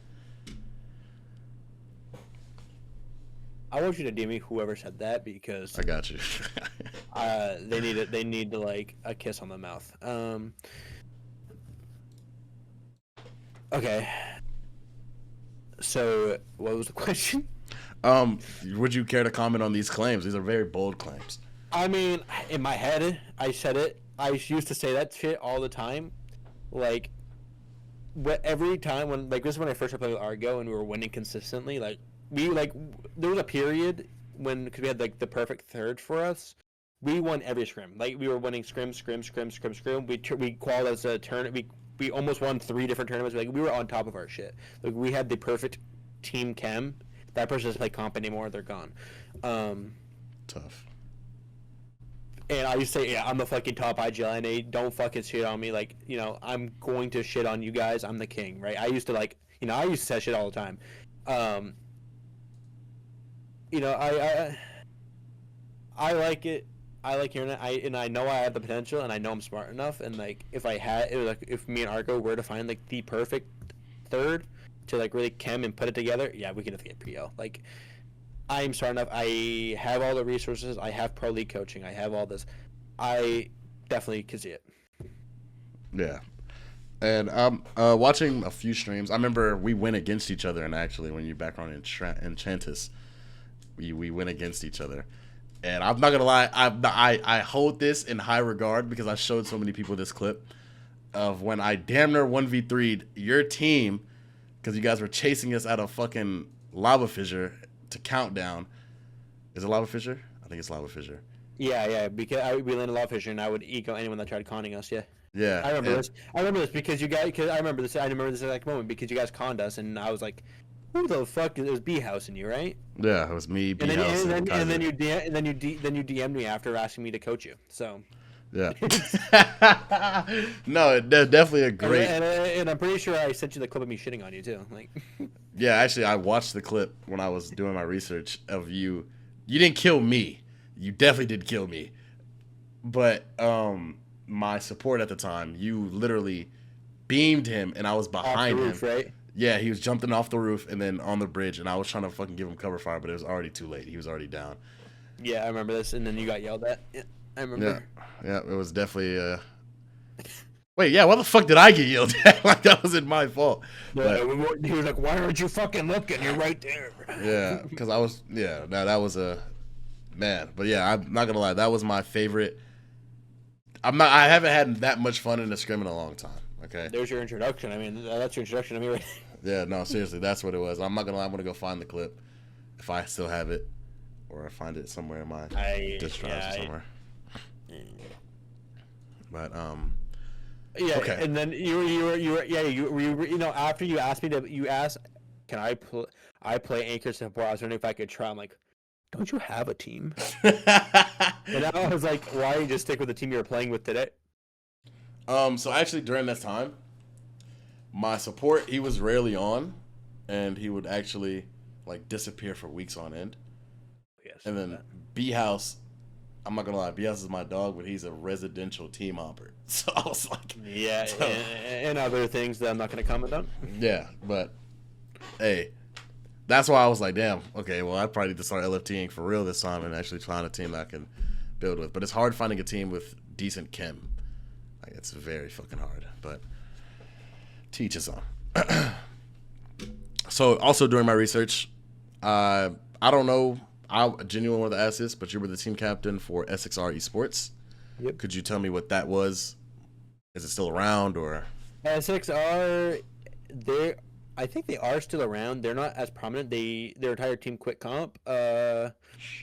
I want you to DM me whoever said that because I got you. They need to like a kiss on the mouth. Okay. So what was the question? Would you care to comment on these claims? These are very bold claims. I mean, in my head, I said it. I used to say that shit all the time. Like, every time when, like, this is when I first started playing with Argo and we were winning consistently. Like, there was a period because we had, like, the perfect third for us. We won every scrim. Like, we were winning scrim. We qualified as a tournament. We almost won 3 different tournaments. Like, we were on top of our shit. Like, we had the perfect team chem. That person doesn't play comp anymore. They're gone. Tough. And I used to say, yeah, I'm the fucking top IGL, and they don't fucking shit on me. Like, you know, I'm going to shit on you guys. I'm the king, right? I used to, like, you know, I used to say shit all the time. You know, I like it. I like hearing it. I know I have the potential, and I know I'm smart enough. And, like, if me and Argo were to find, like, the perfect third to, like, really chem and put it together, yeah, we could have get PO. Like, I'm smart enough. I have all the resources. I have pro league coaching. I have all this. I definitely could see it. Yeah. And watching a few streams. I remember we went against each other, and actually, when you back on Enchantis, we went against each other. And I'm not gonna lie, I hold this in high regard because I showed so many people this clip of when I damn near 1v3'd your team because you guys were chasing us out of fucking lava fissure to countdown. Is it lava fissure? I think it's lava fissure. Yeah, because we landed lava fissure, and I would eco anyone that tried conning us. Yeah. Yeah. I remember this. I remember this because you guys. Cause I remember this exact moment because you guys conned us, and I was like, "Who the fuck is B housing you, right?" Yeah, it was me. And then you DM'd me after asking me to coach you. So. Yeah. No, definitely a great. And I'm pretty sure I sent you the clip of me shitting on you too. Like. Yeah, actually, I watched the clip when I was doing my research of you. You didn't kill me. You definitely did kill me. But my support at the time, you literally beamed him, and I was behind roof, him. Right? Yeah, he was jumping off the roof and then on the bridge, and I was trying to fucking give him cover fire, but it was already too late. He was already down. Yeah, I remember this, and then you got yelled at. Yeah, I remember. Yeah, it was definitely. Wait, yeah, why the fuck did I get yelled at? Like, that wasn't my fault. Yeah, he was like, "Why aren't you fucking looking? You're right there." Yeah, because I was. Yeah, no, that was a man. But yeah, I'm not gonna lie, that was my favorite. I haven't had that much fun in a scrim in a long time. Okay. There's your introduction. I mean, that's your introduction to me, right? Yeah, no, seriously, that's what it was. I'm not gonna lie, I'm gonna go find the clip if I still have it, or I find it somewhere in my disk drives or somewhere. But yeah, okay. And then you know, after you asked me can I play anchor support? I was wondering if I could try. I'm like, don't you have a team? And I was like, why don't you just stick with the team you were playing with today? So actually during that time, my support, he was rarely on, and he would actually like disappear for weeks on end. Yes. And then B House, I'm not gonna lie, B House is my dog, but he's a residential team hopper. So I was like, yeah, and other things that I'm not gonna comment on. Yeah, but hey, that's why I was like, damn, okay, well, I probably need to start LFTing for real this time and actually find a team that I can build with. But it's hard finding a team with decent chem. Like, it's very fucking hard, but teach his own. So also during my research, I don't know, I genuinely wanted to ask this, but you were the team captain for SXR Esports. Yep. Could you tell me what that was? Is it still around, or? SXR, I think they are still around. They're not as prominent. Their entire team quit comp, or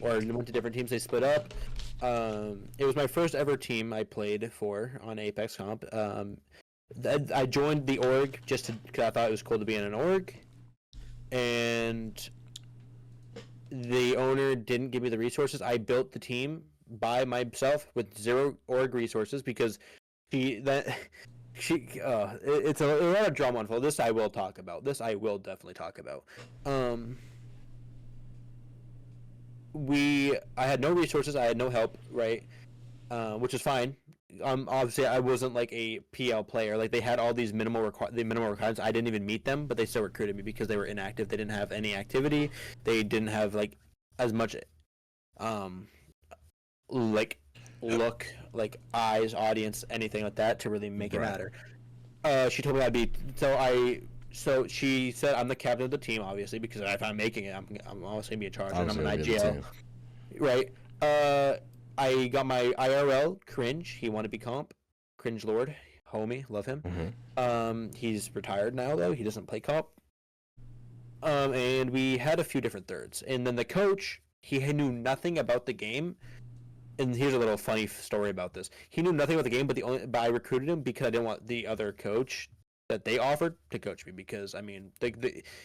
went to different teams. They split up. It was my first ever team I played for on Apex Comp. I joined the org just because I thought it was cool to be in an org, and the owner didn't give me the resources. I built the team by myself with 0 org resources because it's a lot of drama involved. This I will talk about. This I will definitely talk about. I had no resources. I had no help, right? Which is fine. Obviously, I wasn't like a PL player. Like, they had all these minimal requirements. I didn't even meet them, but they still recruited me because they were inactive. They didn't have any activity. They didn't have like as much, like look, like eyes, audience, anything like that to really make it matter. She told me I'd be so she said I'm the captain of the team, obviously, because if I'm making it, I'm always gonna be in charge, and I'm an IGL, right? I got my IRL cringe. He wanted to be comp, cringe lord, homie, love him. He's retired now though. He doesn't play comp. And we had a few different thirds, and then the coach, he knew nothing about the game. And here's a little funny story about this. He knew nothing about the game, but I recruited him because I didn't want the other coach that they offered to coach me, because I mean,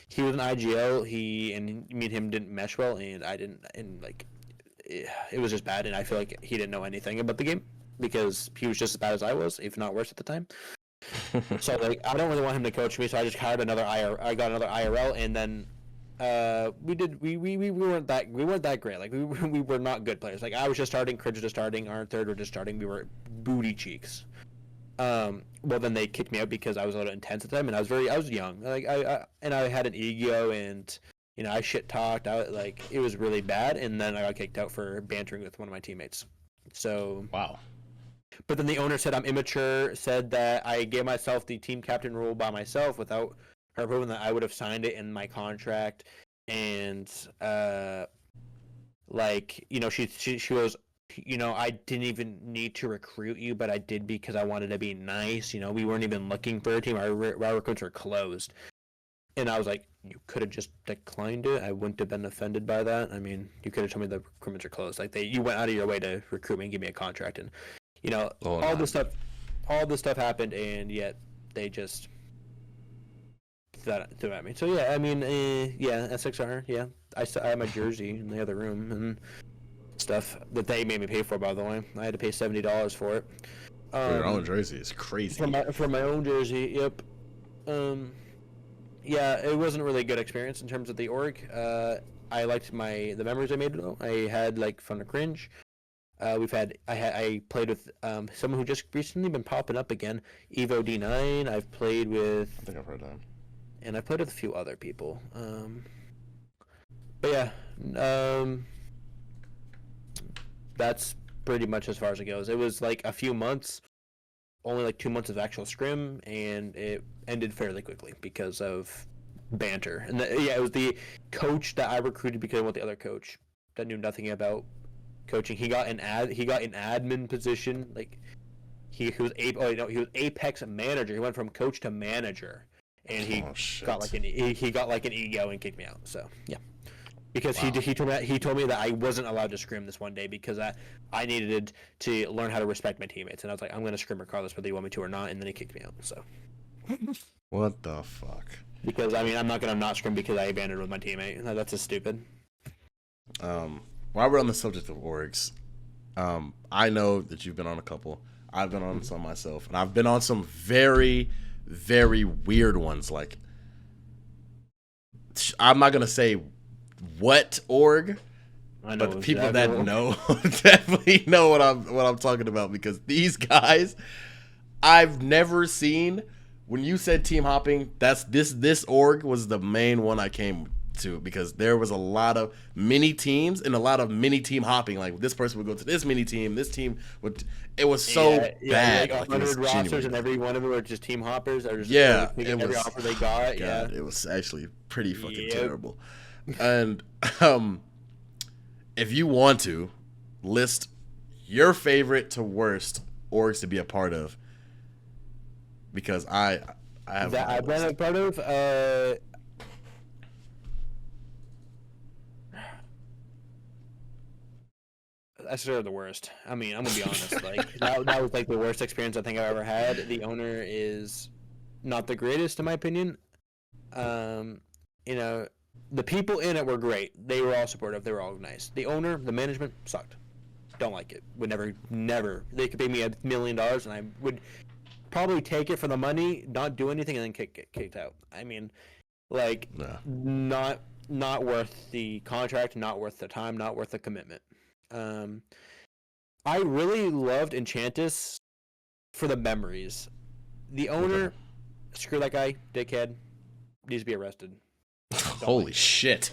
he was an IGL. Me and him didn't mesh well, and I didn't, and like, it was just bad. And I feel like he didn't know anything about the game because he was just as bad as I was, if not worse at the time. So like, I don't really want him to coach me, so I just hired another I got another IRL, and then we weren't that great. Like we were not good players. Like I was just starting, Cringe was just starting, our third were just starting. We were booty cheeks. Well, then they kicked me out because I was a little intense at the time, and I was young. Like I had an ego, and you know, I shit talked. It was really bad, and then I got kicked out for bantering with one of my teammates. So Wow. But then the owner said I'm immature. Said that I gave myself the team captain role by myself without her proving that I would have signed it in my contract, and like, you know, she was, you know, I didn't even need to recruit you, but I did because I wanted to be nice. You know, we weren't even looking for a team. Our recruits were closed. And I was like, you could have just declined it. I wouldn't have been offended by that. I mean, you could have told me the recruitments are closed. Like you went out of your way to recruit me and give me a contract, and you know, all this stuff happened, and yet they just threw at me. So yeah, I mean, yeah, SXR, yeah. I had my jersey in the other room and stuff that they made me pay for. By the way, I had to pay $70 for it. For your own jersey is crazy. For my own jersey, yep. Yeah, it wasn't a really good experience in terms of the org. I liked the memories I made though. I had like fun to cringe. I played with someone who just recently been popping up again, Evo D9. I've played with. I think I've heard that. And I played with a few other people. But yeah, that's pretty much as far as it goes. It was like a few months, only like 2 months of actual scrim, and it ended fairly quickly because of banter. And yeah, it was the coach that I recruited because I went the other coach that knew nothing about coaching. He got an admin position. Like he was Apex manager. He went from coach to manager, and he got like an ego and kicked me out. So yeah, because he told me that I wasn't allowed to scrim this one day because I needed to learn how to respect my teammates, and I was like, I'm gonna scrim regardless whether you want me to or not, and then he kicked me out. So what the fuck? Because I mean, I'm not gonna not scrim because I abandoned with my teammate. That's just stupid. While we're on the subject of orgs, I know that you've been on a couple. I've been on some myself, and I've been on some very, very weird ones. Like, I'm not gonna say what org, but the people that know definitely know what I'm talking about, because these guys, I've never seen. When you said team hopping, this org was the main one I came to, because there was a lot of mini teams and a lot of mini team hopping. Like this person would go to this mini team, this team would. It was so bad. Like 100 rosters, and every one of them were just team hoppers. Or just every offer they got. God, yeah, it was actually pretty fucking terrible. And if you want to list your favorite to worst orgs to be a part of, because I have that I've been a part of. That's sort of the worst. I mean, I'm gonna be honest. Like that was like the worst experience I think I've ever had. The owner is not the greatest in my opinion. You know, the people in it were great. They were all supportive. They were all nice. The owner, the management sucked. Don't like it. Would never. They could pay me $1 million, and I would probably take it for the money, not do anything, and then get kicked out. I mean, like, not worth the contract, not worth the time, not worth the commitment. I really loved Enchantis for the memories. The owner, screw that guy, dickhead, needs to be arrested. Holy shit!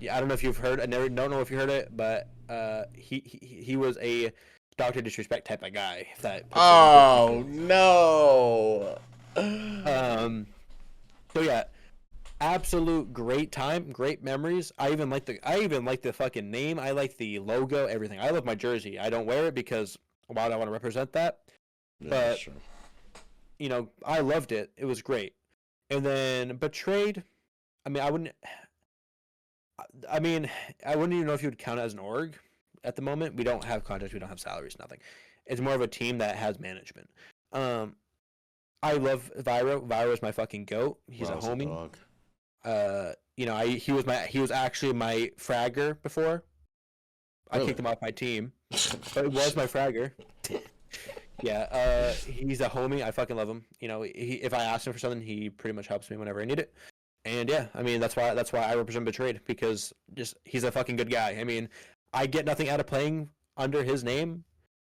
Yeah, I don't know if you've heard. Don't know if you heard it, but he was a Dr. Disrespect type of guy. If that. Oh no. So yeah, absolute great time, great memories. I even like the fucking name. I like the logo, everything. I love my jersey. I don't wear it because why do I want to represent that? Yeah, But that's true. you know, I loved it. It was great. And then Betrayed, I mean, I mean, I wouldn't even know if you would count it as an org at the moment. We don't have contracts, we don't have salaries, nothing. It's more of a team that has management. I love Vyro. Vyro is my fucking goat. He's Wow, a homie. dog. You know, he was actually my fragger before. I Really? kicked him off my team, but it was my fragger. Yeah, he's a homie. I fucking love him. You know, if I ask him for something, he pretty much helps me whenever I need it. And yeah, I mean that's why I represent Betrayed, because just he's a fucking good guy. I mean, I get nothing out of playing under his name,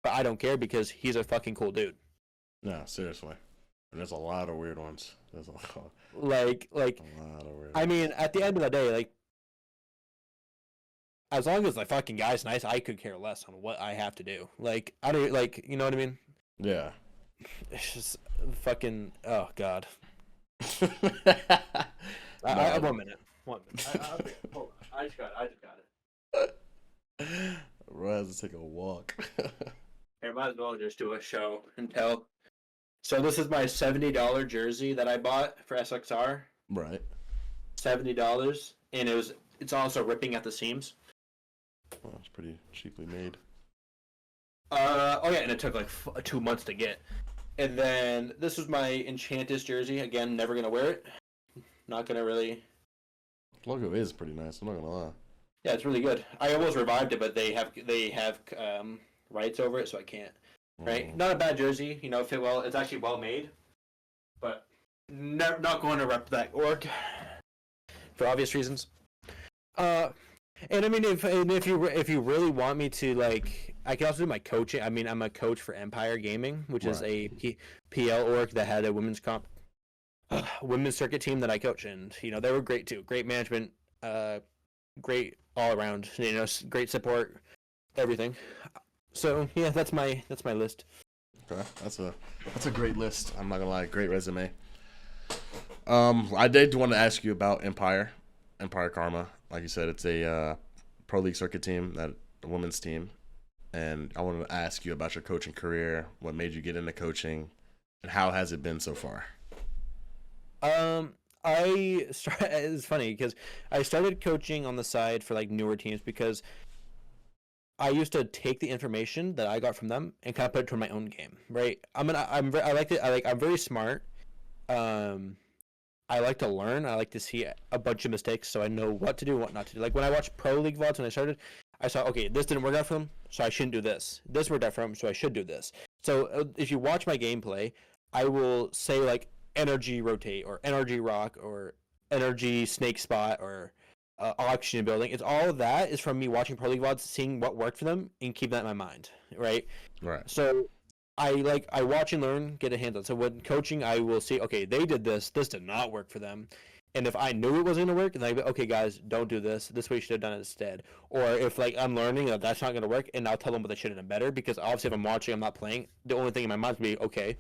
but I don't care because he's a fucking cool dude. No, seriously. And there's a lot of weird ones. There's a lot Like of weird I mean, at the end of the day, like, as long as the fucking guy's nice, I could care less on what I have to do. Like, I don't like, you know what I mean? Yeah. It's just fucking. Oh god. No. 1 minute. 1 minute. Hold on. I just got it. Bro has to take a walk. Here, might as well just do a show and tell. So this is my $70 jersey that I bought for SXR. Right. $70, and it's also ripping at the seams. Well, it's pretty cheaply made. Oh yeah, and it took like 2 months to get. And then this was my Enchantis jersey. Again, never gonna wear it. Not gonna really. Logo is pretty nice. I'm not gonna lie. Yeah, it's really good. I almost revived it, but they have rights over it, so I can't. Right? Not a bad jersey. You know, fit well. It's actually well made, but not going to rep that org for obvious reasons. And I mean, if you really want me to, like, I can also do my coaching. I mean, I'm a coach for Empire Gaming, which is a PL org that had a women's circuit team that I coach, and you know they were great too. Great management, great all around. You know, great support, everything. So yeah, that's my list. Okay, that's a great list. I'm not gonna lie, great resume. I did want to ask you about Empire Karma. Like you said, it's a pro league circuit team, that a women's team, and I wanted to ask you about your coaching career. What made you get into coaching, and how has it been so far? It's funny because I started coaching on the side for like newer teams because I used to take the information that I got from them and kind of put it toward my own game, right? I'm very smart. I like to learn. I like to see a bunch of mistakes so I know what to do and what not to do. Like when I watched Pro League VODs when I started, I saw, okay, this didn't work out for them, so I shouldn't do this. This worked out for them, so I should do this. So if you watch my gameplay, I will say like energy rotate or energy rock or energy snake spot or auction building. It's all of that is from me watching Pro League VODs, seeing what worked for them and keep that in my mind, right? Right. So I watch and learn, get a hands on. So when coaching, I will see, okay, they did this did not work for them. And if I knew it wasn't going to work, then I'd be, okay, guys, don't do this. This way you should have done it instead. Or if like I'm learning that that's not going to work, and I'll tell them what they should have done better. Because obviously if I'm watching, I'm not playing, the only thing in my mind would be, okay,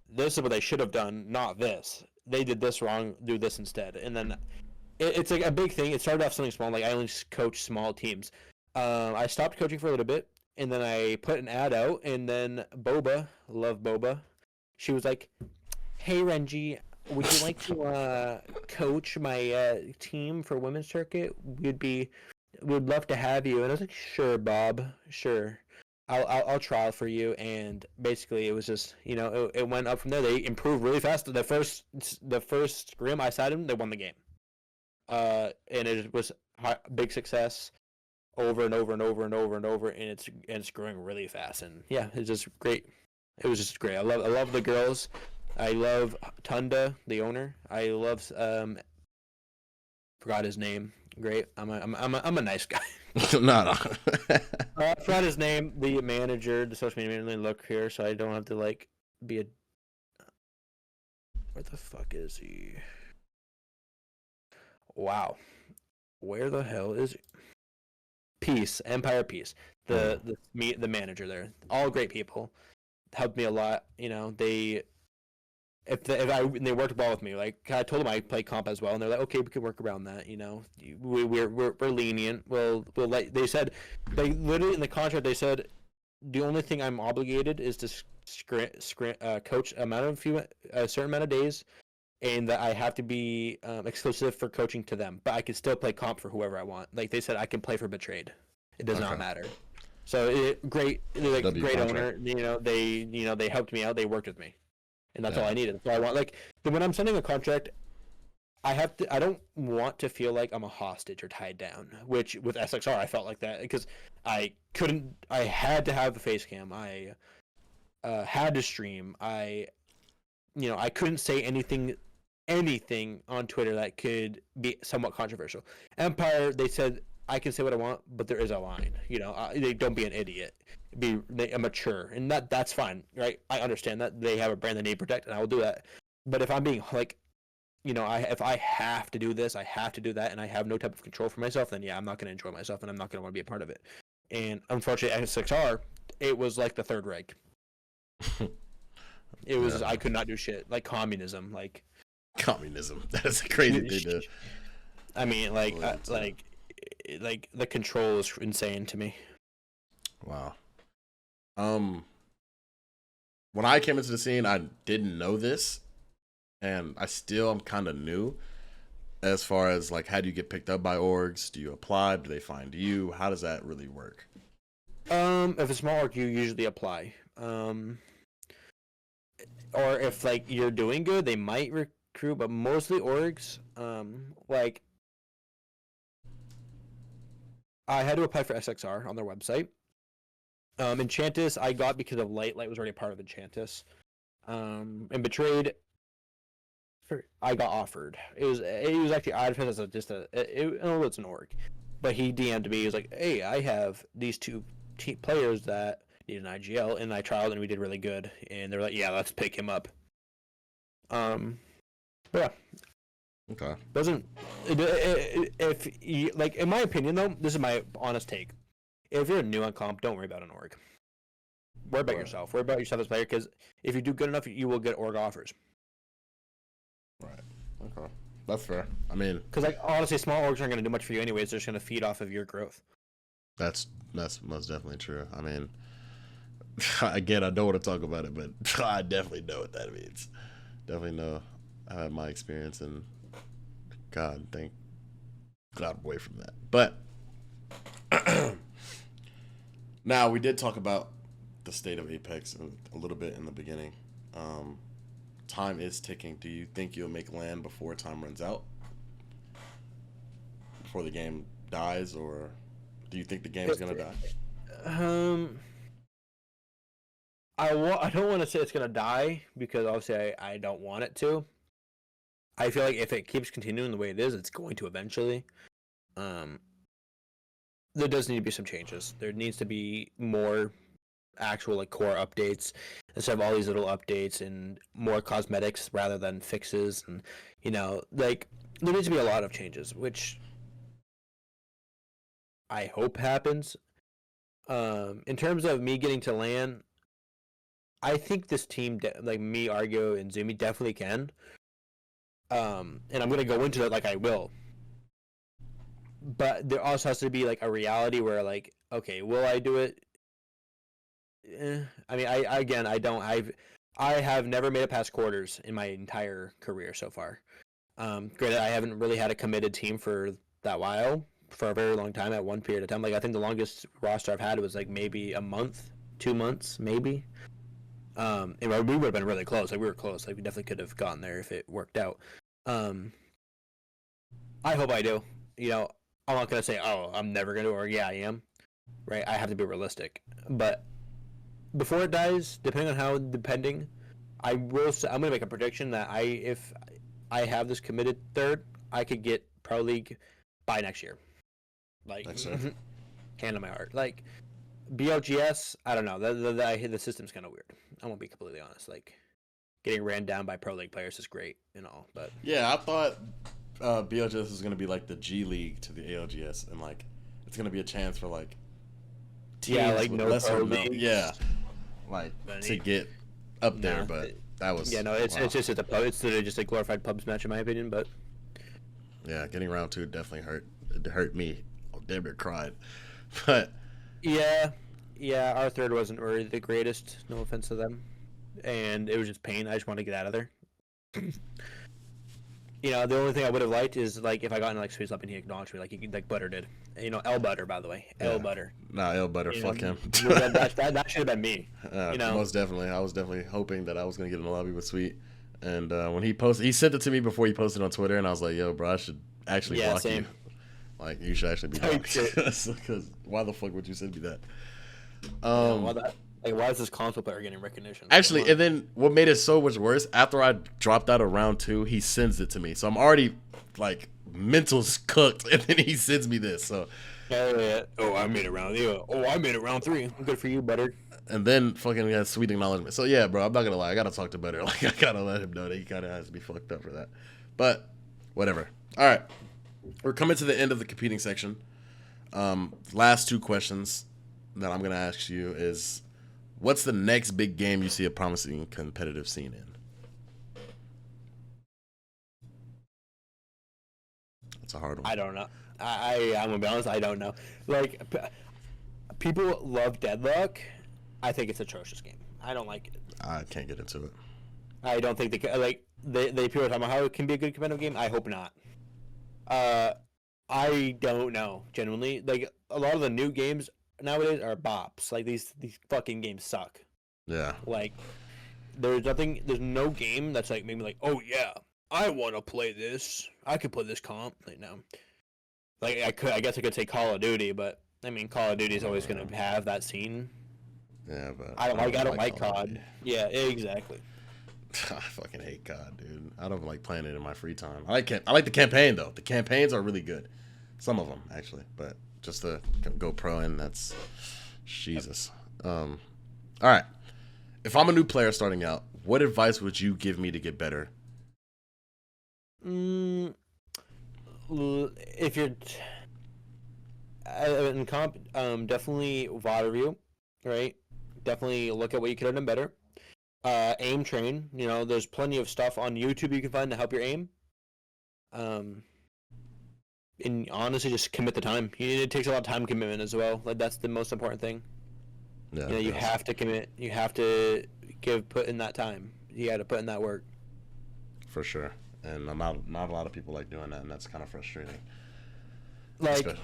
this is what they should have done, not this. They did this wrong, do this instead. And then it's like a big thing. It started off something small, like I only coach small teams. I stopped coaching for a little bit, and then I put an ad out, and then Boba, love Boba, she was like, hey Renji, would you like to coach my team for women's circuit? We'd love to have you. And I was like, sure, Bob, sure. I'll try for you. And basically it was just, you know, it went up from there. They improved really fast. The first scrim I sat in, they won the game. And it was big success over and over and over and over and over, and it's growing really fast. And yeah, it's just great. It was just great. I love the girls. I love Tunda, the owner. I love forgot his name. Great. I'm a nice guy. No. I forgot his name. The manager, the social media manager. Look here, so I don't have to like be a. Where the fuck is he? Wow, where the hell is he? Peace, Empire Peace. The manager there. All great people. Helped me a lot. You know, they they worked well with me. Like I told them I play comp as well, and they're like, okay, we can work around that. You know, we're lenient. We'll let. They said, they literally in the contract they said, the only thing I'm obligated is to coach a certain amount of days, and that I have to be exclusive for coaching to them. But I can still play comp for whoever I want. Like they said, I can play for Betrayed. It does not matter. So great contract. owner. They helped me out. They worked with me. And that's all I needed. So I want when I'm signing a contract, I don't want to feel like I'm a hostage or tied down. Which with SXR I felt like that because I had to have a face cam. I had to stream. I couldn't say anything on Twitter that could be somewhat controversial. Empire, they said I can say what I want, but there is a line. They don't be an idiot. Be mature, and that's fine, right? I understand that they have a brand they need to protect, and I will do that. But if I'm being if I have to do this, I have to do that, and I have no type of control for myself, then yeah, I'm not going to enjoy myself, and I'm not going to want to be a part of it. And unfortunately, at S6R, it was like the Third Reich. It was I could not do shit, like communism, like communism. That's a crazy thing to. I mean, like the control is insane to me. Wow. When I came into the scene, I didn't know this, and I still am kind of new as far as like, how do you get picked up by orgs? Do you apply? Do they find you? How does that really work? If it's a small org, you usually apply. Or if like you're doing good, they might recruit, but mostly orgs. Like I had to apply for SXR on their website. Enchantis I got because of Light. Light was already a part of Enchantis. And Betrayed, I got offered. It was actually advertised as it's an org, but he DM'd me. He was like, "Hey, I have these two players that need an IGL, and I trialed and we did really good." And they were like, "Yeah, let's pick him up." But yeah. Okay. If you, like, in my opinion though, this is my honest take. If you're new on comp, don't worry about an org. Worry about yourself. Worry about yourself as a player, because if you do good enough, you will get org offers. Right. Okay. That's fair. I mean, because like honestly, small orgs aren't going to do much for you anyways. They're just going to feed off of your growth. That's most definitely true. I mean, again, I don't want to talk about it, but I definitely know what that means. Definitely know. I had my experience, and God, thank God away from that. But now we did talk about the state of Apex a little bit in the beginning. Time is ticking. Do you think you'll make land before time runs out? Before the game dies, or do you think the game is gonna die? I don't want to say it's gonna die, because obviously I don't want it to. I feel like if it keeps continuing the way it is, it's going to eventually. There does need to be some changes. There needs to be more actual like core updates instead of all these little updates, and more cosmetics rather than fixes. And like there needs to be a lot of changes, which I hope happens. In terms of me getting to LAN, I think this team, like me, Argo, and Zumi, definitely can. And I'm gonna go into it like I will. But there also has to be like a reality where like, okay, will I do it? I mean, I have never made it past quarters in my entire career so far. Granted, I haven't really had a committed team for that while, for a very long time at one period of time. Like I think the longest roster I've had was like maybe a month, 2 months, maybe. And we would have been really close. Like we were close. Like we definitely could have gotten there if it worked out. I hope I do. I'm not gonna say, oh, I'm never gonna, or yeah, I am. Right? I have to be realistic. But before it dies, depending on how, I'm gonna make a prediction that if I have this committed third, I could get Pro League by next year. Like, hand on my heart. Like, BLGS, I don't know. The system's kind of weird. I won't be completely honest. Like, getting ran down by Pro League players is great and all, but yeah, I thought BLGS is gonna be like the G League to the ALGS, and like it's gonna be a chance for like teams like with no lesser Pro Leagues. yeah, like to get up there. But That was Yeah, no, it's wow. it's just at the pub. It's literally just a glorified pubs match in my opinion. But Yeah, getting round 2 definitely hurt. It hurt me. Oh, damn near cried. But yeah, our third wasn't really the greatest. No offense to them, and it was just pain. I just wanted to get out of there. You know, the only thing I would have liked is like if I got in like space up and he acknowledged me like Butter did. You know, L Butter, by the way, Yeah. L Butter. nah, L Butter, You fuck know, him. that should have been me. You know, Most definitely. I was definitely hoping that I was gonna get in the lobby with Sweet. And when he posted, he sent it to me before he posted on Twitter, and I was like, "Yo, bro, I should actually Yeah, block same. you. Like, you should actually be Type blocked. shit. Because why the fuck would you send me that?" why is this console player getting recognition? Actually, Come on. and then what made it so much worse, after I dropped out of round 2, he sends it to me. So I'm already like mental's cooked, and then he sends me this. So Oh, I made it round. Yeah. Oh, I made it round 3. Good for you, Butter. and then fucking got Sweet acknowledgement. So yeah, bro, I'm not gonna lie, I gotta talk to Butter. Like I gotta let him know that he kind of has to be fucked up for that. But whatever. All right, we're coming to the end of the competing section. Last 2 questions that I'm gonna ask you is, what's the next big game you see a promising competitive scene in? That's a hard one. I don't know. I'm gonna be honest. I don't know. Like, people love Deadlock. I think it's an atrocious game. I don't like it. I can't get into it. I don't think they people are talking about how it can be a good competitive game. I hope not. I don't know. Genuinely, like a lot of the new games nowadays are bops. Like these fucking games suck. Yeah. Like there's no game that's like maybe like, oh yeah, I want to play this. I could play this comp. Like no. Like I guess I could say Call of Duty, but I mean Call of Duty is always gonna have that scene. Yeah, but I don't like Call of COD. Duty. Yeah, exactly. I fucking hate COD, dude. I don't like playing it in my free time. I like the campaign though. The campaigns are really good. Some of them actually, but just to go pro in, that's Jesus. All right. If I'm a new player starting out, what advice would you give me to get better? If you're in comp, definitely VOD review, right? Definitely look at what you could have done better. Aim train. You know, there's plenty of stuff on YouTube you can find to help your aim. And honestly, just commit the time. It takes a lot of time commitment as well. Like that's the most important thing. Yeah, You know, you have to commit. You have to put in that time. You got to put in that work. for sure. And not a lot of people like doing that, and that's kind of frustrating. Like, good.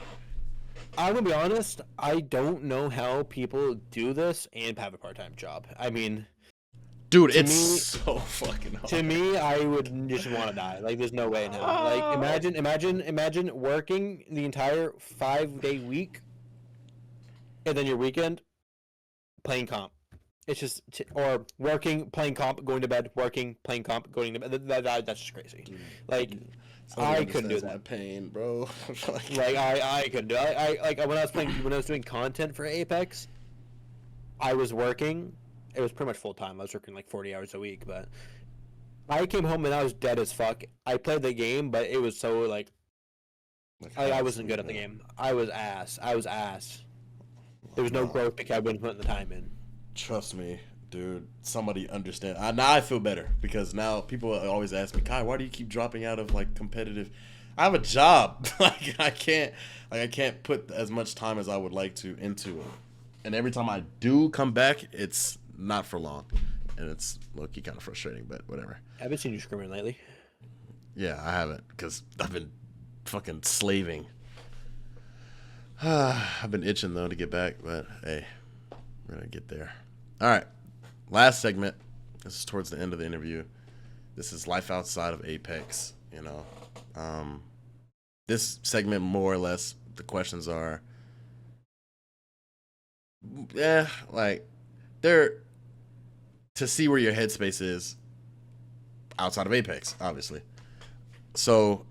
I'm gonna be honest. I don't know how people do this and have a part-time job. I mean, Dude, to it's me- so fucking hard. to me, I would just want to die. Like, there's no way now. Like, imagine working the entire 5-day week, and then your weekend playing comp. It's just or working, playing comp, going to bed, working, playing comp, going to bed. That's just crazy. Like, I couldn't do that. My pain, bro. Like I couldn't do. I like when I was doing content for Apex, I was working. It was pretty much full time. I was working like 40 hours a week, but I came home and I was dead as fuck. I played the game, but it was so like I wasn't good at the game. I was ass. There was no growth because I wasn't putting the time in. Trust me, dude. Somebody understand. Now I feel better because now people always ask me, Kai, why do you keep dropping out of like competitive? I have a job. Like I can't put as much time as I would like to into it. And every time I do come back, it's not for long, and it's low-key kind of frustrating. But whatever. I haven't seen you screaming lately. Yeah, I haven't because I've been fucking slaving. I've been itching though to get back, but hey, we're gonna get there. All right, last segment. This is towards the end of the interview. This is life outside of Apex. You know, this segment more or less the questions are, like they're to see where your headspace is outside of Apex, obviously. So,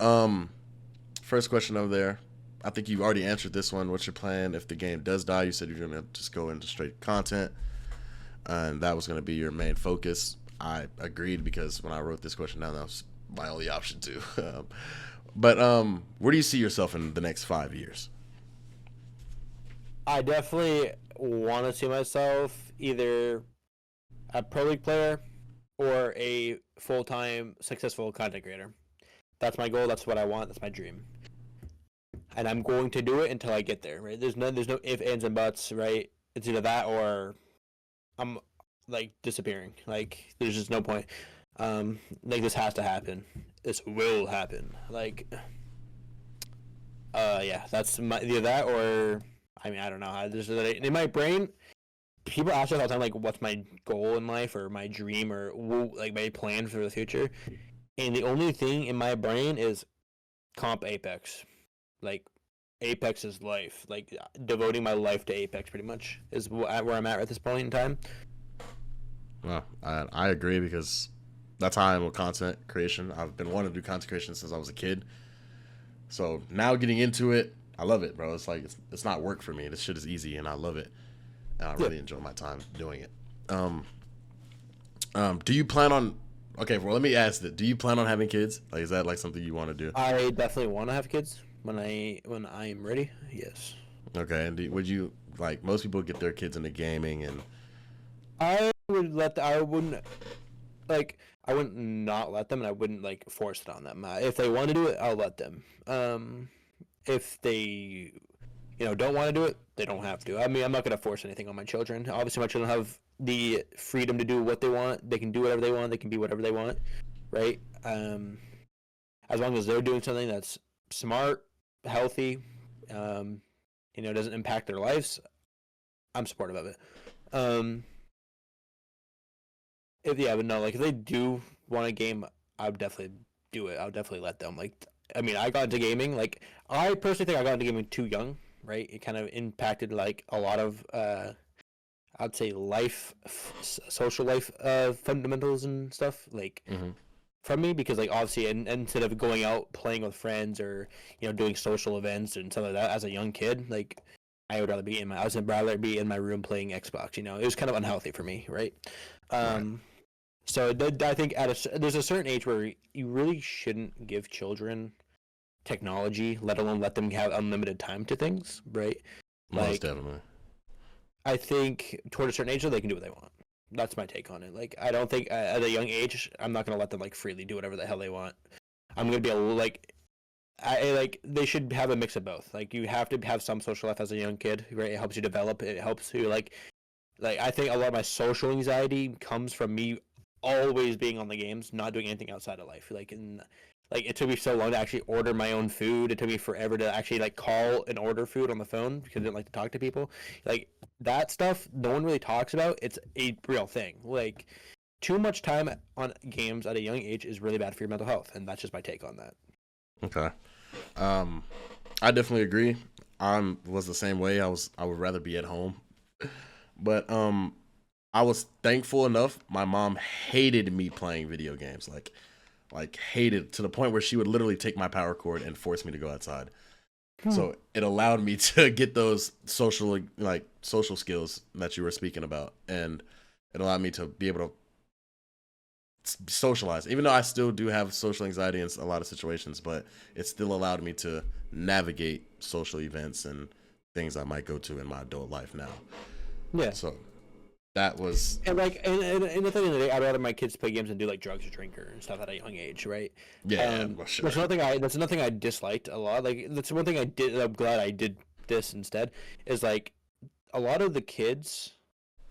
first question over there. I think you already answered this one. What's your plan if the game does die? You said you're going to just go into straight content, and that was going to be your main focus. I agreed because when I wrote this question down, that was my only option too. But where do you see yourself in the next 5 years? I definitely want to see myself either a pro league player or a full-time successful content creator. That's my goal. That's what I want. That's my dream. And I'm going to do it until I get there, right? There's no ifs, ands, and buts, right? It's either that or I'm like disappearing. Like there's just no point. Like this has to happen. This will happen. Like, yeah, that's either that or I mean I don't know. In my brain, people ask me all the time like, what's my goal in life or my dream or like my plan for the future, and the only thing in my brain is comp Apex. Like, Apex is life. Like, devoting my life to Apex pretty much is where I'm at this point in time. Well, I agree because that's how I am with content creation. I've been wanting to do content creation since I was a kid. So now getting into it, I love it, bro. It's like it's not work for me. This shit is easy, and I love it. And I really enjoy my time doing it. Do you plan on? Okay, well, let me ask that. Do you plan on having kids? Like, is that like something you want to do? I definitely want to have kids. When I am ready, yes. Okay, and would you like most people get their kids into gaming and? I wouldn't not let them, and I wouldn't like force it on them. If they want to do it, I'll let them. If they, don't want to do it, they don't have to. I mean, I'm not gonna force anything on my children. Obviously, my children have the freedom to do what they want. They can do whatever they want. They can be whatever they want, right? As long as they're doing something that's smart, healthy, doesn't impact their lives, I'm supportive of it. If they do want a game, I would definitely do it. I would definitely let them. Like, I mean, I got into gaming. Like, I personally think I got into gaming too young, right? It kind of impacted like a lot of, I'd say social life, fundamentals and stuff. Like. Mm-hmm. From me, because like obviously instead of going out playing with friends or doing social events and stuff like that as a young kid, like I would rather be in my room playing Xbox. It was kind of unhealthy for me, right? So I think there's a certain age where you really shouldn't give children technology, let alone let them have unlimited time to things, right? Most definitely. I think toward a certain age, though, they can do what they want. That's my take on it. Like, I don't think at a young age, I'm not gonna let them like freely do whatever the hell they want. I'm gonna be able to they should have a mix of both. Like, you have to have some social life as a young kid, right? It helps you develop. It helps you like I think a lot of my social anxiety comes from me always being on the games, not doing anything outside of life. Like, it took me so long to actually order my own food. It took me forever to actually like call and order food on the phone because I didn't like to talk to people. Like, that stuff no one really talks about. It's a real thing. Like, too much time on games at a young age is really bad for your mental health, and that's just my take on that. Okay. I definitely agree. I was the same way. I would rather be at home. But I was thankful enough. My mom hated me playing video games. Like hated to the point where she would literally take my power cord and force me to go outside. So it allowed me to get those social skills that you were speaking about, and it allowed me to be able to socialize. Even though I still do have social anxiety in a lot of situations, but it still allowed me to navigate social events and things I might go to in my adult life now. Yeah. So that was and at the end of the day, I'd rather my kids play games and do like drugs or drink and stuff at a young age, right? Yeah, well, sure. That's nothing I disliked a lot. Like, that's one thing I did. I'm glad I did this instead. Is like a lot of the kids,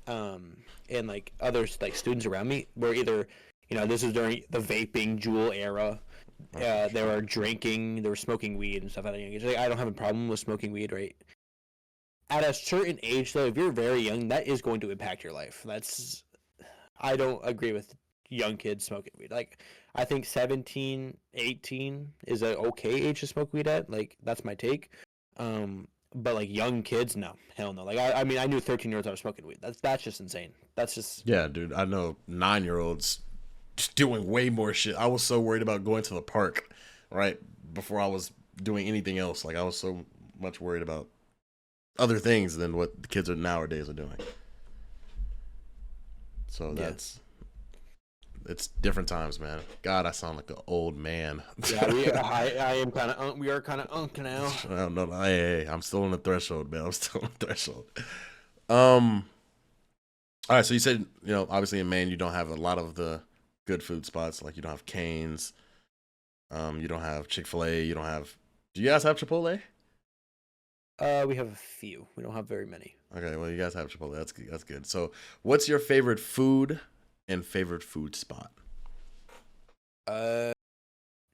and like others, like students around me, were either, this is during the vaping Juul era. They were drinking, they were smoking weed and stuff at a young age. Like, I don't have a problem with smoking weed, right? At a certain age, though, if you're very young, that is going to impact your life. I don't agree with young kids smoking weed. Like, I think 17, 18 is an okay age to smoke weed at. Like, that's my take. But like young kids, no, hell no. Like, I mean, I knew 13-year-olds that were smoking weed. That's just insane. That's just dude. I know 9-year-olds just doing way more shit. I was so worried about going to the park, right, before I was doing anything else. Like, I was so much worried about other things than what the kids nowadays are doing. So it's different times, man. God, I sound like an old man. Yeah, we are kind of now. I don't know. Hey, I'm still on the threshold, man. I'm still on the threshold. All right, so you said, obviously in Maine you don't have a lot of the good food spots. Like you don't have Cane's, you don't have Chick-fil-A, you don't have. Do you guys have Chipotle? We have a few. We don't have very many. Okay, well you guys have Chipotle. That's good. So, what's your favorite food and favorite food spot?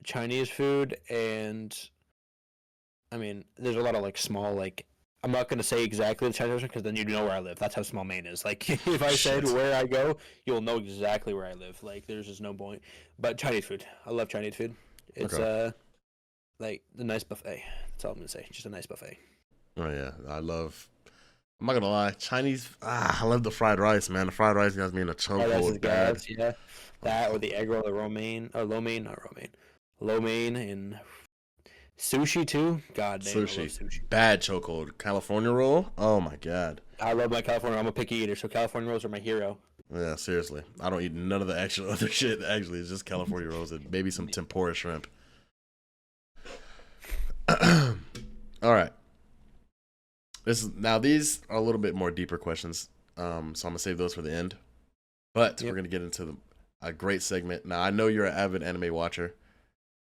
Chinese food, and I mean, there's a lot of like small like. I'm not gonna say exactly the Chinese restaurant because then you know where I live. That's how small Maine is. Like if I said Shit. where I go, you'll know exactly where I live. Like there's just no point. But Chinese food, I love Chinese food. It's Okay. like the nice buffet. That's all I'm gonna say. Just a nice buffet. Oh yeah, I'm not gonna lie, Chinese. I love the fried rice, man. The fried rice has me in a Oh, that's his chokehold, bad. gas, yeah. That or the egg roll, the romaine, or lo mein, not romaine, lo mein, and sushi too. God damn, I love Sushi, sushi. bad chokehold. California roll. Oh my god. I love my California. I'm a picky eater, so California rolls are my hero. Yeah, seriously. I don't eat none of the actual other shit. Actually, it's just California rolls and maybe some tempura shrimp. All right. These are a little bit more deeper questions. So I'm gonna save those for the end. But Yep. we're gonna get into a great segment. Now I know you're an avid anime watcher,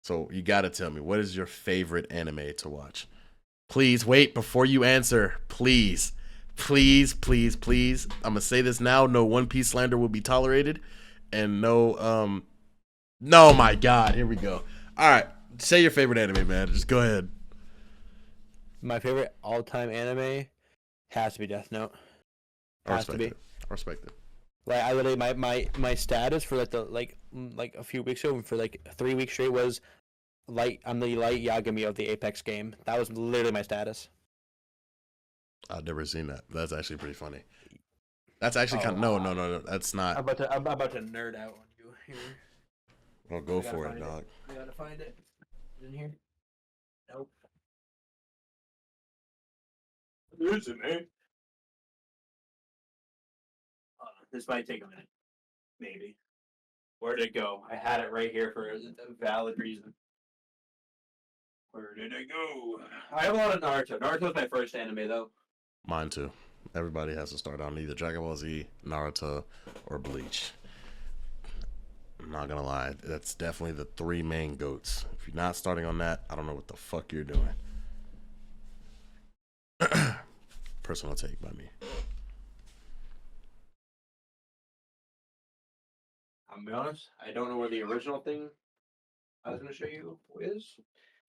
so you gotta tell me, what is your favorite anime to watch? Please wait before you answer. Please. Please, please, please. I'm gonna say this now. No One Piece slander will be tolerated. And no my god, here we go. Alright. Say your favorite anime, man. Just go ahead. My favorite all-time anime has to be Death Note. I Has to respect be. it. I respect it. Like I literally my status for like a few weeks ago for like 3 weeks straight was I'm the light Yagami of the Apex game. That was literally my status. I've never seen that. That's actually pretty funny. That's actually Oh, kind of no. That's not. I'm about to nerd out on you here. Well, go I gotta for it, find dog. I gotta find it. Is it in here? Nope. Isn't it? This might take a minute. Maybe. Where did it go? I had it right here for a valid reason. Where did it go? I have a lot of Naruto. Naruto's my first anime, though. Mine too. Everybody has to start on either Dragon Ball Z, Naruto, or Bleach. I'm not gonna lie, that's definitely the three main goats. If you're not starting on that, I don't know what the fuck you're doing. Personal take by me. I'm gonna be honest, I don't know where the original thing I was gonna show you is.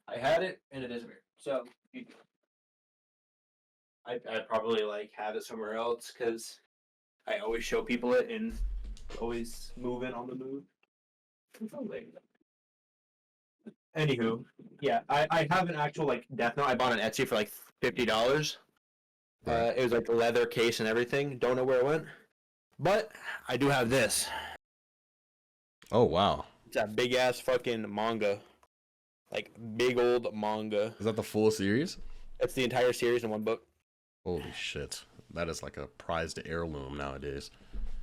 I had it and it disappeared. So I'd probably like have it somewhere else because I always show people it and always move in on the move. Anywho, yeah, I have an actual like Death Note. I bought on Etsy for like $50. It was like a leather case and everything. Don't know where it went, but I do have this. Oh wow. It's a big ass fucking manga. Like big old manga. Is that the full series? It's the entire series in one book. Holy shit. That is like a prized heirloom nowadays.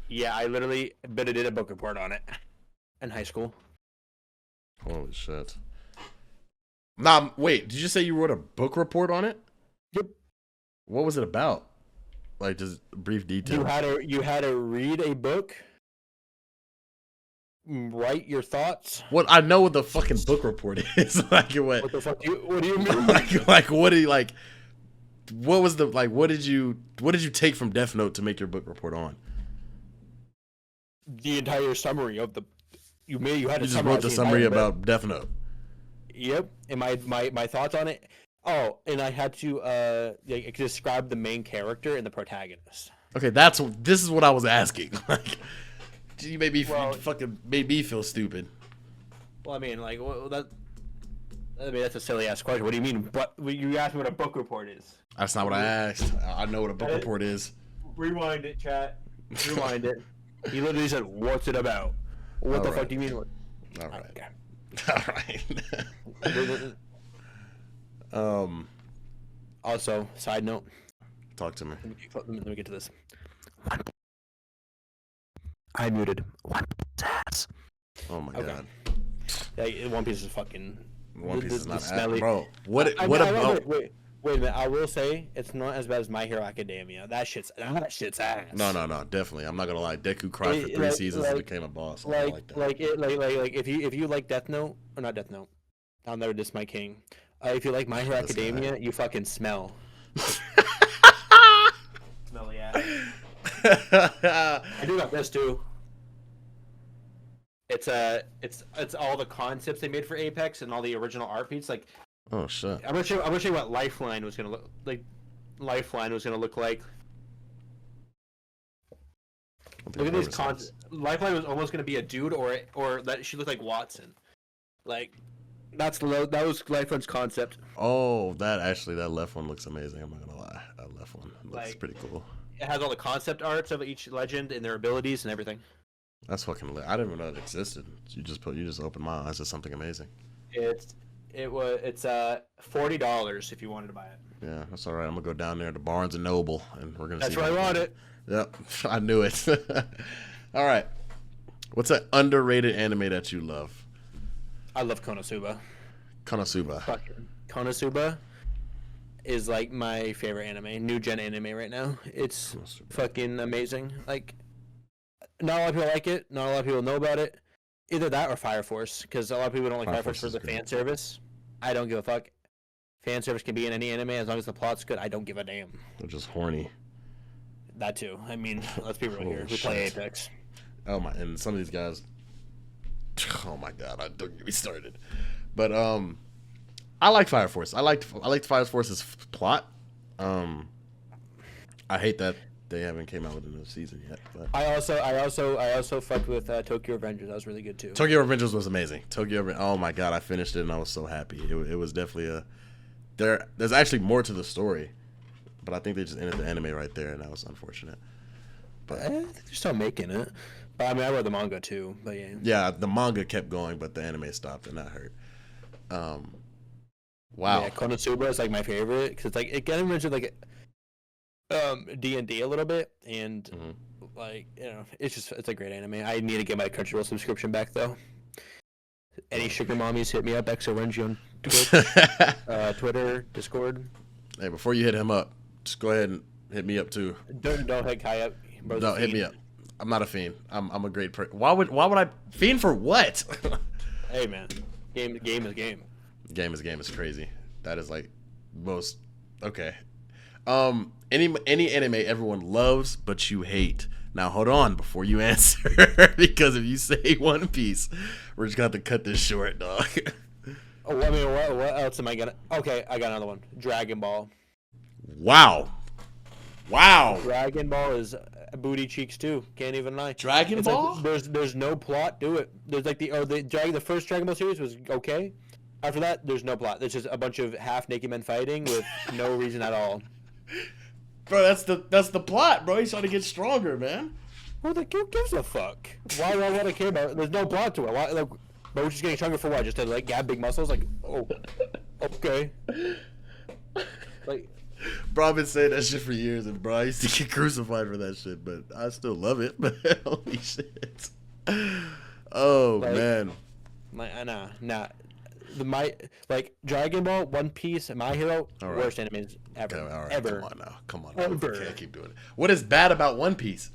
Yeah, I literally did a book report on it in high school. Holy shit. Nah, wait, did you say you wrote a book report on it? Yep. What was it about? Like just brief detail. You had to read a book, write your thoughts. What I know what the fucking book report is. Like what? What the fuck? What do you mean? like what do you like? What was the like? What did you take from Death Note to make your book report on? The entire summary of the. You had to You just summarize wrote the the summary entire book. about Death Note. Yep, and my thoughts on it. Oh, and I had to like, describe the main character and the protagonist. Okay, this is what I was asking. Like, you made me Well- fucking made me feel stupid. Well, I mean, like that's a silly ass question. What do you mean? But you asked me what a book report is. That's not what I asked. I know what a book report is. Rewind it, chat. Rewind it. He literally said, "What's it about?" What the Alright. fuck do you mean? All right. Okay. All right. Also, side note. Talk to me. Let me get to this. I muted One Piece ass. Oh my Okay. god. Yeah, One Piece is fucking. One Piece is the not smelly. bro. What I what know, about? wait. Wait a minute. I will say it's not as bad as My Hero Academia. That shit's ass. No, definitely. I'm not gonna lie. Deku cried for 3 seasons and became a boss. I don't like that. If you like Death Note or not Death Note, I'll never diss my king. If you like My Hero Academia, you fucking smell. Smelly ass. I do got this too. It's all the concepts they made for Apex and all the original art pieces. Like, oh shit. I'm gonna show you what Lifeline was gonna look like. Lifeline was gonna look like. Look at these concepts. Lifeline was almost gonna be a dude, or that she looked like Watson. Like, that was Lifeline's concept. Oh, that left one looks amazing. I'm not gonna lie. That left one looks pretty cool. It has all the concept arts of each legend and their abilities and everything. That's fucking lit. I didn't even know it existed. You just opened my eyes to something amazing. It's $40 if you wanted to buy it. Yeah, that's all right. I'm gonna go down there to Barnes and Noble, and we're gonna. That's see where I want it. Yep, I knew it. All right, what's an underrated anime that you love? I love Konosuba. Konosuba. Fucking Konosuba is like my favorite anime, new gen anime right now. It's fucking amazing. Like, not a lot of people like it. Not a lot of people know about it. Either that or Fire Force, because a lot of people don't like Fire Force for the fan service. I don't give a fuck. Fan service can be in any anime as long as the plot's good. I don't give a damn. They're just horny. That too. I mean, let's be real here. We play Apex. Oh my! And some of these guys. Oh my god! Don't get me started. But I like Fire Force. I liked Fire Force's plot. I hate that they haven't came out with a new season yet. But I also fucked with Tokyo Revengers. That was really good too. Tokyo Revengers was amazing. Oh my god, I finished it and I was so happy. It was definitely there's actually more to the story, but I think they just ended the anime right there, and that was unfortunate. But I think they're still making it. But I mean, I read the manga too. But yeah. Yeah, the manga kept going, but the anime stopped, and that hurt. Wow. Yeah, Konosuba is like my favorite because it's like it kind of reminds me of like D&D a little bit, and like, you know, it's a great anime. I need to get my Crunchyroll subscription back though. Any sugar mommies, hit me up. XORNG on Twitch, Twitter, Discord. Hey, before you hit him up, just go ahead and hit me up too. Don't hit Kai up. No, hit me up. I'm not a fiend. I'm a great person. Why would I fiend for what? Hey man, game is game. Game is crazy. That is like most okay. Any anime everyone loves but you hate. Now hold on before you answer, because if you say One Piece, we're just gonna have to cut this short, dog. Oh, I mean, what else am I gonna? Okay, I got another one. Dragon Ball. Wow. Dragon Ball is booty cheeks too. Can't even lie. Dragon Ball? Like, there's no plot. Do it. There's like the first Dragon Ball series was okay. After that, there's no plot. There's just a bunch of half naked men fighting with no reason at all. Bro, that's the plot, bro. He's trying to get stronger, man. Who gives a fuck? Why would I care about it? There's no plot to it. Why, like, bro, just getting stronger for what? Just to like have big muscles? Like, oh, okay. Like, bro, I've been saying that shit for years, and bro, I used to get crucified for that shit, but I still love it. But holy shit. Oh like, man. Nah. Dragon Ball, One Piece, and My Hero, right. Worst animes ever. Okay, all right, ever. Come on now. Ever. We can't keep doing it. What is bad about One Piece?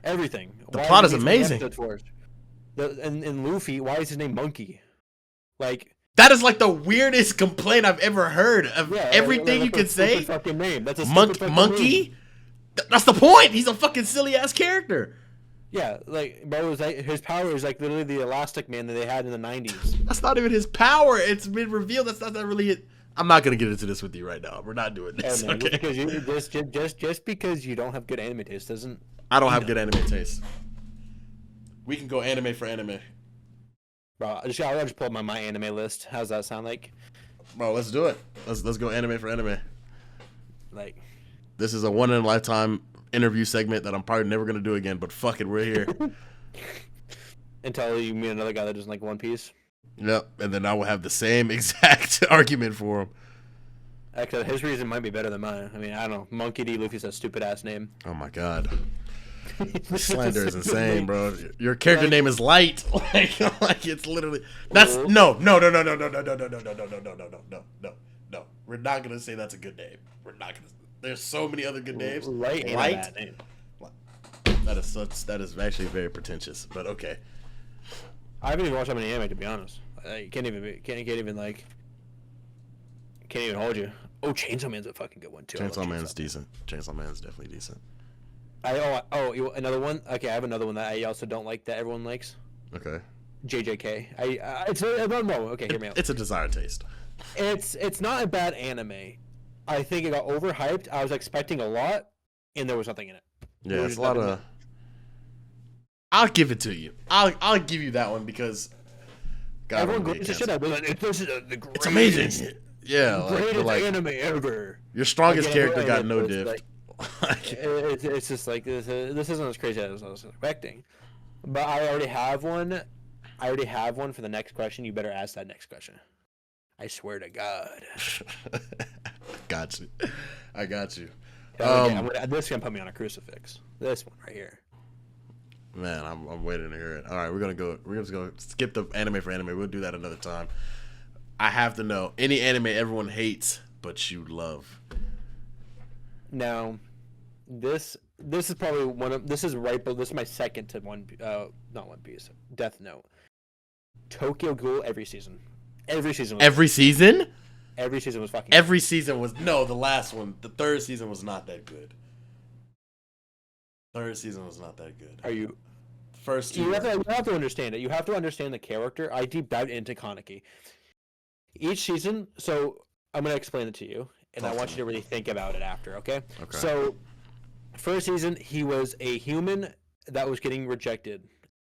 Everything. The plot is amazing. And Luffy, why is his name Monkey? Like, that is like the weirdest complaint I've ever heard of everything you could say. Fucking name. That's a Monkey? Name. That's the point. He's a fucking silly ass character. Yeah, like, bro, was like, his power is like literally the Elastic Man that they had in the 90s. That's not even his power. It's been revealed. That's not really it. I'm not gonna get into this with you right now. We're not doing this. Man, okay? just because you don't have good anime taste doesn't. I don't have good anime taste. We can go anime for anime. Bro, I'll just pull up my anime list. How's that sound like? Bro, let's do it. Let's go anime for anime. Like, this is a one in a lifetime interview segment that I'm probably never gonna do again, but fuck it, we're here. Until you meet another guy that doesn't like One Piece. Yep, and then I will have the same exact argument for him. Actually, his reason might be better than mine. I mean, I don't know. Monkey D. Luffy's a stupid ass name. Oh my god. This slander is insane, bro. Your character name is Light. Like it's literally. That's no. We're We're not gonna say that's a good name. We're not gonna. There's so many other good names. Light ain't a Light. bad name. That is actually very pretentious. But okay. I haven't even watched that many anime, to be honest. You can't even hold you. Oh, Chainsaw Man's a fucking good one too. Chainsaw Man's decent. Chainsaw Man's definitely decent. Another one. Okay, I have another one that I also don't like that everyone likes. Okay. JJK. I don't know. Okay, hear me out. It's a desired taste. It's not a bad anime. I think it got overhyped. I was expecting a lot, and there was nothing in it. Yeah, it's a lot of. I'll give it to you. I'll give you that one because. God, everyone grades the shit out of it. This is the greatest. It's amazing. Yeah, Greatest like anime ever. your strongest Again, character got no it's diff. like- it's just like this isn't as crazy as I was expecting. But I already have one. For the next question. You better ask that next question. I swear to God. Got you. I got you. This is gonna put me on a crucifix. This one right here. Man, I'm waiting to hear it. All right, we're just gonna skip the anime for anime. We'll do that another time. I have to know any anime everyone hates but you love. Now, this is probably this is my second to not One Piece. Death Note. Tokyo Ghoul every season. Every season was fucking Every season was the last one. The third season was not that good. Third season was not that good. Are you First two. You have to understand it. You have to understand the character. I deep dived into Kaneki. Each season, so I'm gonna explain it to you, and I want you to really think about it after, okay? Okay. So, first season, he was a human that was getting rejected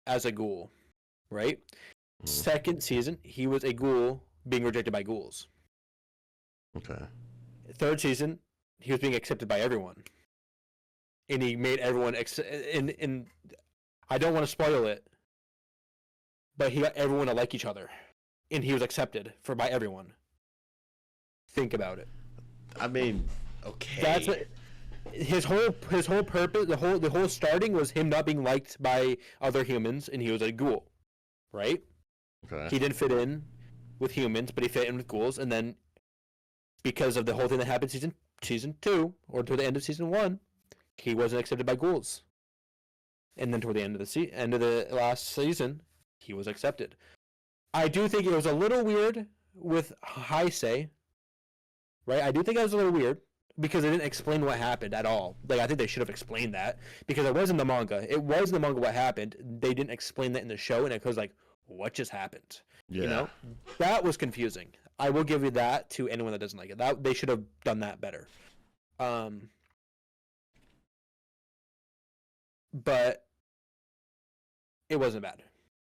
as a ghoul, right? Second season, he was a ghoul being rejected by ghouls. Okay. Third season, he was being accepted by everyone, and he made everyone in. I don't want to spoil it, but he got everyone to like each other, and he was accepted by everyone. Think about it. I mean, okay. That's his whole purpose. The whole starting was him not being liked by other humans, and he was a ghoul, right? Okay. He didn't fit in with humans, but he fit in with ghouls, and then because of the whole thing that happened season 2 or to the end of season 1, he wasn't accepted by ghouls. And then toward the end of the last season, he was accepted. I do think it was a little weird with Heisei, right? I do think that was a little weird because they didn't explain what happened at all. Like I think they should have explained that because it was in the manga. It was in the manga what happened. They didn't explain that in the show, and it was like, what just happened? Yeah. You know, that was confusing. I will give you that to anyone that doesn't like it. That they should have done that better. But it wasn't bad.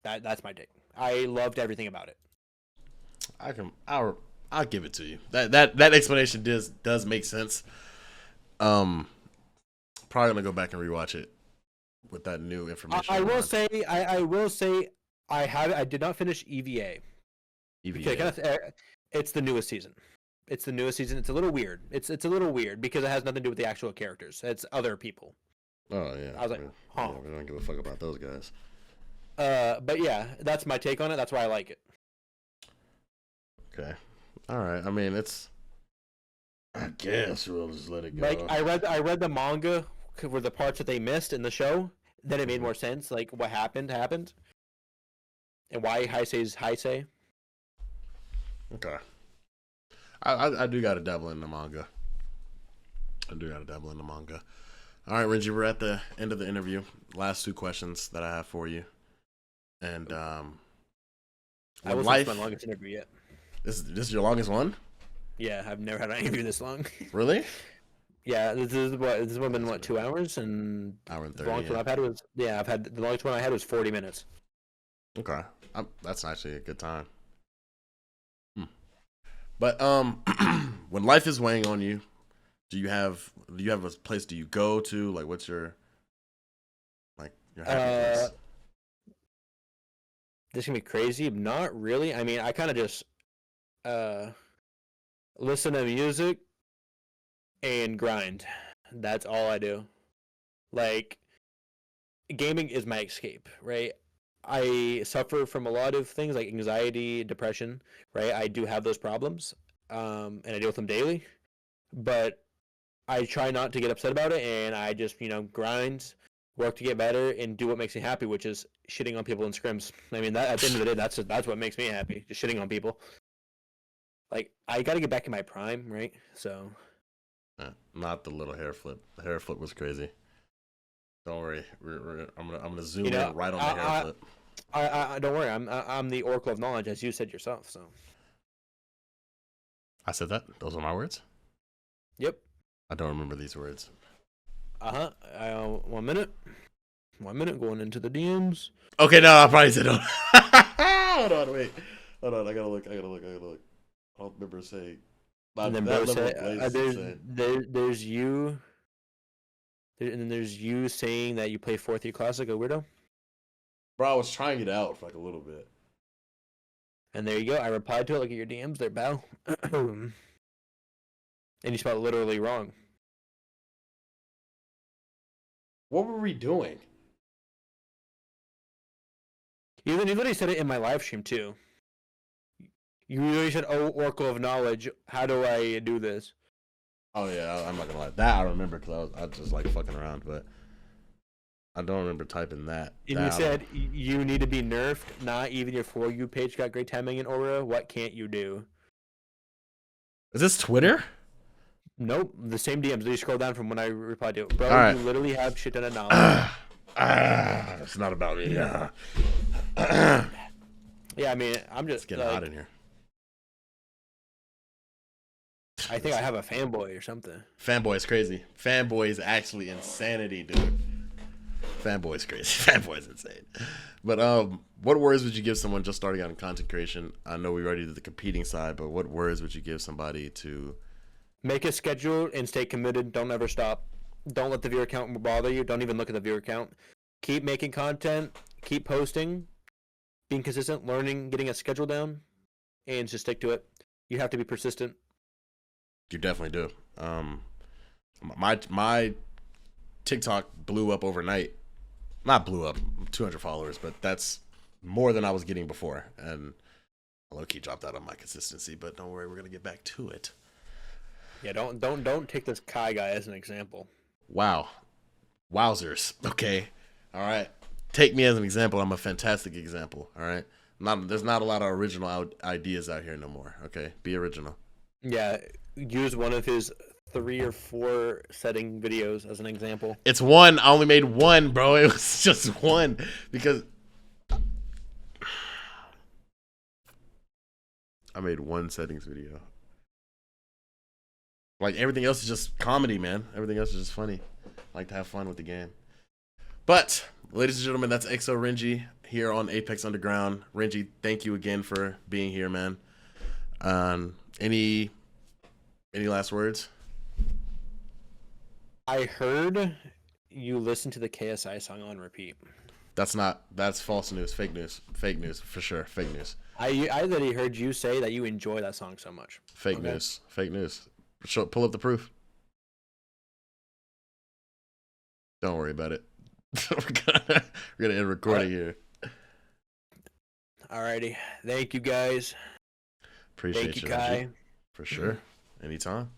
That's my take. I loved everything about it. I'll give it to you. That explanation does make sense. Probably gonna go back and rewatch it with that new information. I will say I did not finish EVA. EVA. It's the newest season. It's a little weird. It's a little weird because it has nothing to do with the actual characters. It's other people. Oh yeah. I was like, huh. Yeah, we don't give a fuck about those guys. But yeah, that's my take on it. That's why I like it. Okay. All right. I mean, I guess we'll just let it go. Like I read the manga for the parts that they missed in the show. Then it made more sense. Like what happened, and why Heisei's Heisei. Okay. I do got to dabble in the manga. All right, Renji, we're at the end of the interview. Last 2 questions that I have for you. And I wasn't my longest interview yet. This is your longest one? Yeah, I've never had an interview this long. Really? Yeah, this has been what 2 hours and hour and 30. The longest one I've had was the longest one I had was 40 minutes. Okay, that's actually a good time. But when life is weighing on you, do you have a place do you go to? Like, what's your happy place? This can be crazy. Not really. I mean, I kind of just listen to music and grind. That's all I do. Like, gaming is my escape, right? I suffer from a lot of things like anxiety, depression, right? I do have those problems. and I deal with them daily. But I try not to get upset about it, and I just grind, work to get better, and do what makes me happy, which is shitting on people in scrims. I mean, that at the end of the day, that's what makes me happy, just shitting on people. Like, I got to get back in my prime, right? So, not the little hair flip. The hair flip was crazy. Don't worry, I'm gonna zoom in right on the hair flip. I don't worry. I'm the oracle of knowledge, as you said yourself. So, I said that. Those are my words. Yep. I don't remember these words. 1 minute. 1 minute going into the DMs. Okay, no, I probably said no. Hold on, wait. Hold on, I gotta look. I don't remember saying. And then bro said, there's you. And then there's you saying that you play 4th year classic, a weirdo. Bro, I was trying it out for like a little bit. And there you go. I replied to it. Look at your DMs there, pal. And you spelled it literally wrong. What were we doing? You literally said it in my live stream too. You literally said, "Oh, Oracle of Knowledge, how do I do this?" Oh yeah, I'm not gonna lie. That I remember because I was just like fucking around, but I don't remember typing that. And you said you need to be nerfed. Not even your For You page got great timing in Aura. What can't you do? Is this Twitter? Nope, the same DMs. You scroll down from when I replied to it. Bro, right. You literally have shit ton of knowledge. It's not about me. Yeah. Yeah, I mean, I'm just It's getting hot in here. I think I have a fanboy or something. Fanboy is crazy. Fanboy is actually insanity, dude. Fanboy is crazy. Fanboy is insane. But what words would you give someone just starting out in content creation? I know we already did the competing side, but what words would you give somebody to make a schedule and stay committed? Don't ever stop. Don't let the viewer count bother you. Don't even look at the viewer count. Keep making content. Keep posting. Being consistent. Learning. Getting a schedule down. And just stick to it. You have to be persistent. You definitely do. My TikTok blew up overnight. Not blew up, 200 followers, but that's more than I was getting before. And I low-key dropped out on my consistency, but don't worry, we're gonna get back to it. Yeah, don't take this Kai guy as an example. Wow. Wowzers. Okay. All right. Take me as an example. I'm a fantastic example. All right. There's not a lot of original ideas out here no more. Okay. Be original. Yeah. Use one of his 3 or 4 setting videos as an example. It's one. I only made one, bro. It was just one because I made one settings video. Like everything else is just comedy, man. Everything else is just funny. I like to have fun with the game. But, ladies and gentlemen, that's XO Renji here on Apex Underground. Renji, thank you again for being here, man. Any last words? I heard you listen to the KSI song on repeat. That's false news, fake news for sure, fake news. I literally heard you say that you enjoy that song so much. Fake news. Pull up the proof. Don't worry about it. We're gonna end recording here. Alrighty, thank you guys. Appreciate thank you, you, Kai. for sure. Anytime.